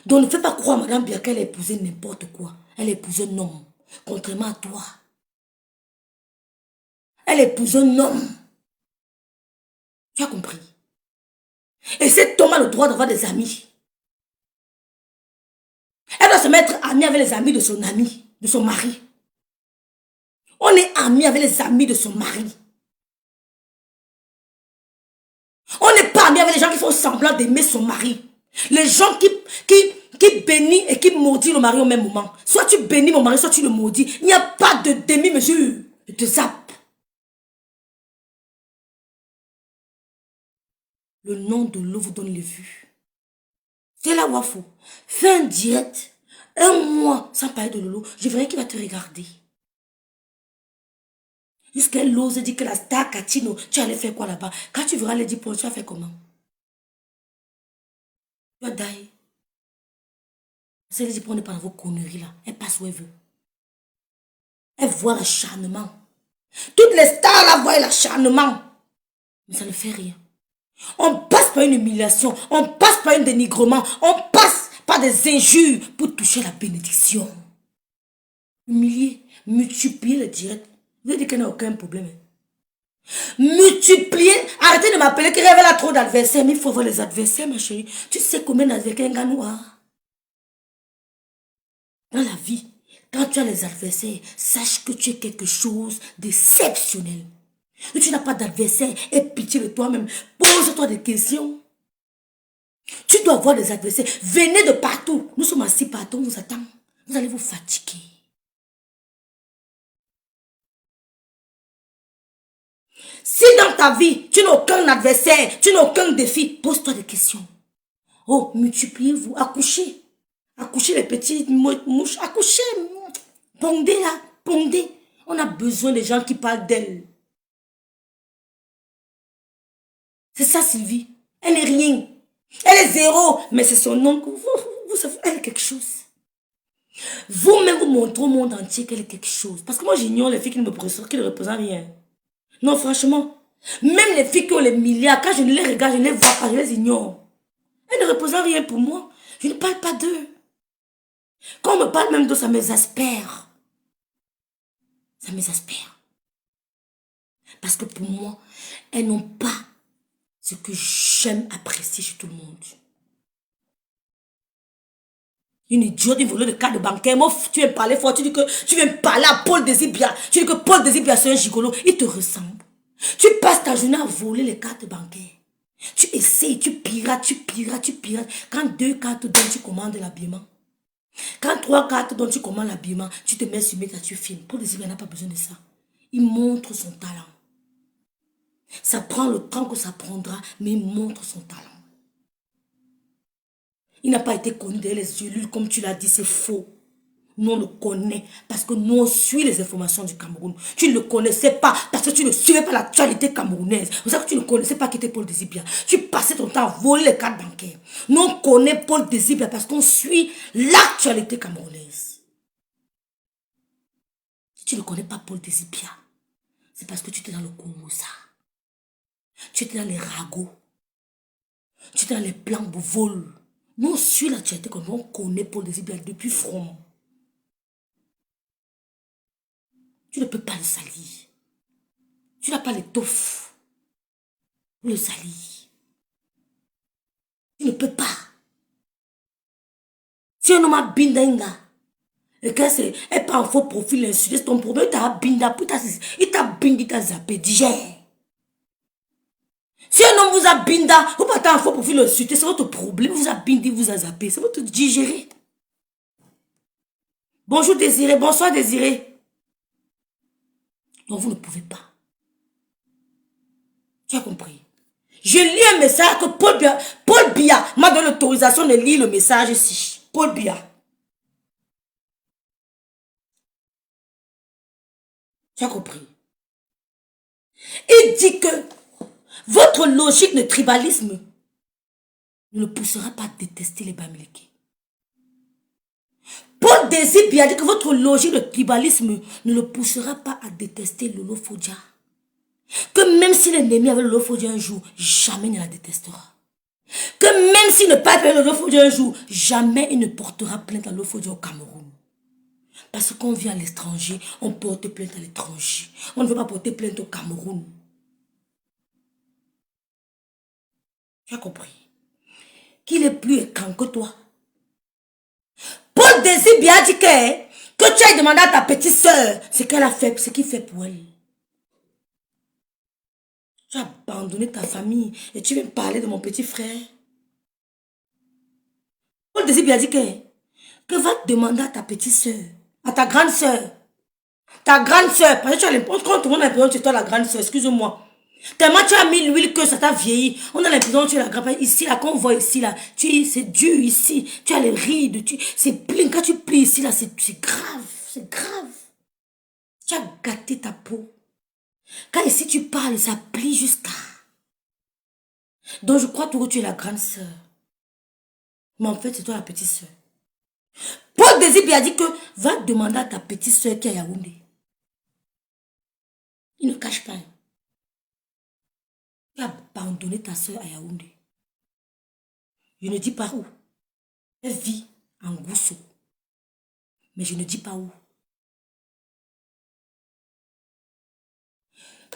Donc ne fais pas croire, Madame Bia, qu'elle a épousé n'importe quoi. Elle a épousé un homme, contrairement à toi. Elle a épousé un homme. Tu as compris? Et cet homme a le droit d'avoir des amis. Elle doit se mettre amie avec les amis de son ami, de son mari. On est amis avec les amis de son mari. On n'est pas amis avec les gens qui font semblant d'aimer son mari. Les gens qui bénissent et qui maudissent le mari au même moment. Soit tu bénis mon mari, soit tu le maudis. Il n'y a pas de demi-mesure. Je te zappe. Le nom de l'eau vous donne les vues. C'est la Wafo. Fais un direct. Un mois sans parler de Lolo. Je verrai qu'il va te regarder. Jusqu'elle ose dire que la star Katino, tu allais faire quoi là-bas? Quand tu verras les 10 points, tu vas faire comment? Tu vas die. C'est les 10 points, n'est pas dans vos conneries là. Elle passe où elle veut. Elle voit l'acharnement. Toutes les stars là voient l'acharnement. Mais ça ne fait rien. On passe par une humiliation. On passe par un dénigrement. On passe par des injures pour toucher la bénédiction. Humilier, multiplier le direct. Vous avez dit qu'elle n'a aucun problème. Multiplier, arrêtez de m'appeler que Révèle a trop d'adversaires. Mais il faut avoir les adversaires, ma chérie. Tu sais combien d'adversaires un gars noir? Dans la vie, quand tu as les adversaires, sache que tu es quelque chose d'exceptionnel. Si tu n'as pas d'adversaire, aie pitié de toi-même. Pose-toi des questions. Tu dois avoir des adversaires. Venez de partout. Nous sommes assis partout, on vous attend. Vous allez vous fatiguer. Si dans ta vie, tu n'as aucun adversaire, tu n'as aucun défi, pose-toi des questions. Oh, multipliez-vous, accouchez. Accouchez les petites mouches, accouchez. Pondez là, pondez. On a besoin des gens qui parlent d'elle. C'est ça, Sylvie. Elle n'est rien. Elle est zéro. Mais c'est son nom que vous savez, elle est quelque chose. Vous-même, vous montrez au monde entier qu'elle est quelque chose. Parce que moi, j'ignore les filles qui ne représentent rien. Non, franchement. Même les filles qui ont les milliards, quand je les regarde, je ne les vois pas, je les ignore. Elles ne représentent rien pour moi. Je ne parle pas d'eux. Quand on me parle même d'eux, ça m'exaspère. Ça m'exaspère. Parce que pour moi, elles n'ont pas ce que j'aime apprécier chez tout le monde. Une idiote, une voleuse de carte de bancaire. Moi, tu viens parler fort, tu dis que tu viens parler à Paul Désibia. Tu dis que Paul Désibia, c'est un gigolo. Il te ressemble. Tu passes ta journée à voler les cartes bancaires. Tu essayes, tu pirates. Quand 2 cartes donnent, tu commandes l'habillement. Quand 3, 4 dont tu commandes l'habillement, tu te mets sur Meta, tu filmes. Paul Désir n'a pas besoin de ça. Il montre son talent. Ça prend le temps que ça prendra, mais il montre son talent. Il n'a pas été connu derrière les cellules, comme tu l'as dit, c'est faux. Nous, on le connaît parce que nous, on suit les informations du Cameroun. Tu ne le connaissais pas parce que tu ne suivais pas l'actualité camerounaise. C'est ça que tu ne connaissais pas qui était Paul Désir Biya. Tu passais ton temps à voler les cartes bancaires. Nous, on connaît Paul Désir Biya parce qu'on suit l'actualité camerounaise. Si tu ne connais pas Paul Désir Biya, c'est parce que tu étais dans le Congosa. Tu étais dans les ragots. Tu étais dans les plans de vol. Nous, on suit l'actualité comme on connaît Paul Désir Biya depuis From. Tu ne peux pas le salir. Tu n'as pas l'étoffe pour le salir. Tu ne peux pas. Si un homme a binda, et que c'est, elle prend un faux profil, insulte ton problème, il t'a binda, il t'a bindi, il t'a zappé, digère. Si un homme vous a binda, vous partez un faux profil, insulté, c'est votre problème, vous a bindi, vous a zappé, c'est votre digérer. Bonjour Désiré, bonsoir Désiré. Donc vous ne pouvez pas. Tu as compris? Je lis un message que Paul Biya m'a donné l'autorisation de lire le message ici. Paul Biya. Tu as compris? Il dit que votre logique de tribalisme ne le poussera pas à détester les Bamileke. Paul Désir Biya dit que votre logique de tribalisme ne le poussera pas à détester Lolo Fodja. Que même s'il est ennemi avec Lolo Fodja un jour, jamais il ne la détestera. Que même s'il ne parle pas avec Lolo Fodja un jour, jamais il ne portera plainte à Lolo Fodja au Cameroun. Parce qu'on vit à l'étranger, on porte plainte à l'étranger. On ne veut pas porter plainte au Cameroun. Tu as compris? Qu'il est plus écran que toi. Paul Désir Biya dit que tu as demandé à ta petite soeur ce qu'elle a fait, ce qu'il fait pour elle. Tu as abandonné ta famille et tu viens parler de mon petit frère. Paul Désir Biya dit que va te demander à ta petite soeur, à ta grande soeur. Ta grande soeur, parce que tu as l'impression, quand tout le monde a l'impression que c'est toi la grande soeur, excuse-moi. Tellement tu as mis l'huile que ça t'a vieilli. On a l'impression que tu es la grande. Ici, là, quand on voit ici, là, c'est dur ici. Tu as les rides, c'est plein. Quand tu plies ici, là, c'est grave. C'est grave. Tu as gâté ta peau. Quand ici tu parles, ça plie jusqu'à. Donc je crois toujours que tu es la grande soeur. Mais en fait, c'est toi la petite soeur. Paul Désir Biya dit que va demander à ta petite soeur qui est à Yaoundé. Il ne cache pas. Tu as abandonné ta soeur à Yaoundé. Je ne dis pas où. Elle vit en Gousso. Mais je ne dis pas où.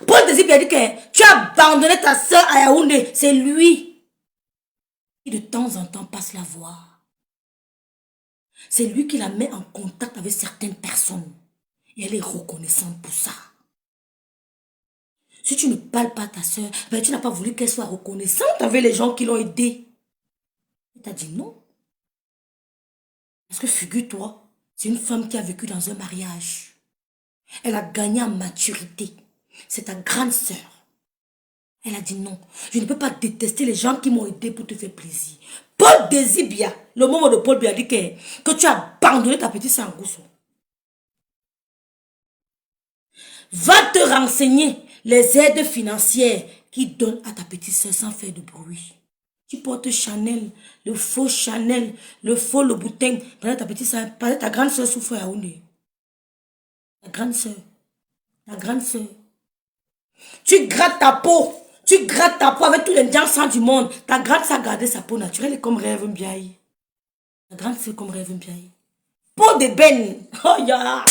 Paul Désir Biya dit que tu as abandonné ta soeur à Yaoundé. C'est lui qui de temps en temps passe la voir. C'est lui qui la met en contact avec certaines personnes. Et elle est reconnaissante pour ça. Si tu ne parles pas à ta soeur, ben tu n'as pas voulu qu'elle soit reconnaissante avec les gens qui l'ont aidée. Elle t'a dit non. Parce que figure-toi, c'est une femme qui a vécu dans un mariage. Elle a gagné en maturité. C'est ta grande sœur. Elle a dit non. Je ne peux pas détester les gens qui m'ont aidé pour te faire plaisir. Paul Désir Biya, le moment de Paul Biya dit que tu as abandonné ta petite sœur en Gousso. Va te renseigner les aides financières qu'ils donnent à ta petite sœur sans faire de bruit. Tu portes Chanel, le faux Chanel, le faux Louboutin. Pendant ta petite sœur, pendant ta grande sœur souffre à Yaoundé. Ta grande sœur. Ta grande sœur. Tu grattes ta peau. Tu grattes ta peau avec tous les sang du monde. Ta grande sœur a gardé sa peau naturelle et comme rêve Biaye. Ta grande sœur comme rêve Biaye. Peau d'ébène. Oh ya.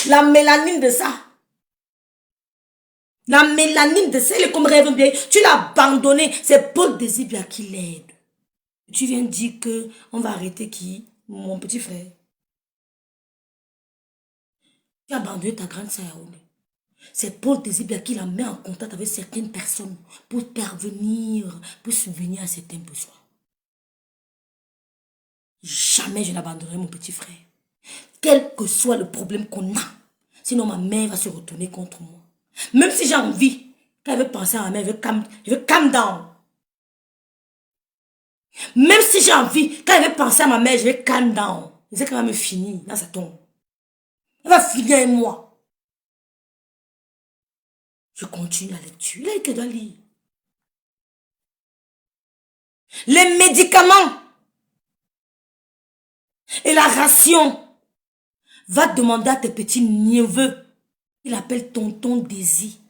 La mélanine de ça. La mélanine de ça, elle est comme rêve Biaye. Tu l'as abandonné. C'est Paul Désir Biya qui l'aide. Tu viens dire que on va arrêter qui? Mon petit frère. Tu as abandonné ta grande sœur. C'est Paul Désir Biya qui la met en contact avec certaines personnes pour parvenir, pour subvenir à certains besoins. Jamais je n'abandonnerai mon petit frère. Quel que soit le problème qu'on a. Sinon, ma mère va se retourner contre moi. Même si j'ai envie, quand elle veut penser à ma mère, je veux calm down. Même si j'ai envie, quand elle veut penser à ma mère, je vais calm down. Je sais qu'elle va me finir dans sa tombe. Elle va finir avec moi. Je continue la lecture. Là, il doit lire. Les médicaments et la ration. Va demander à tes petits neveux. Il appelle tonton Daisy.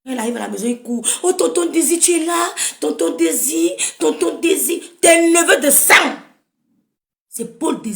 Elle arrive à la maison, il court. Oh, tonton Daisy, tu es là? Tonton Daisy, tonton Daisy. Tes neveux de sang. C'est Paul Daisy.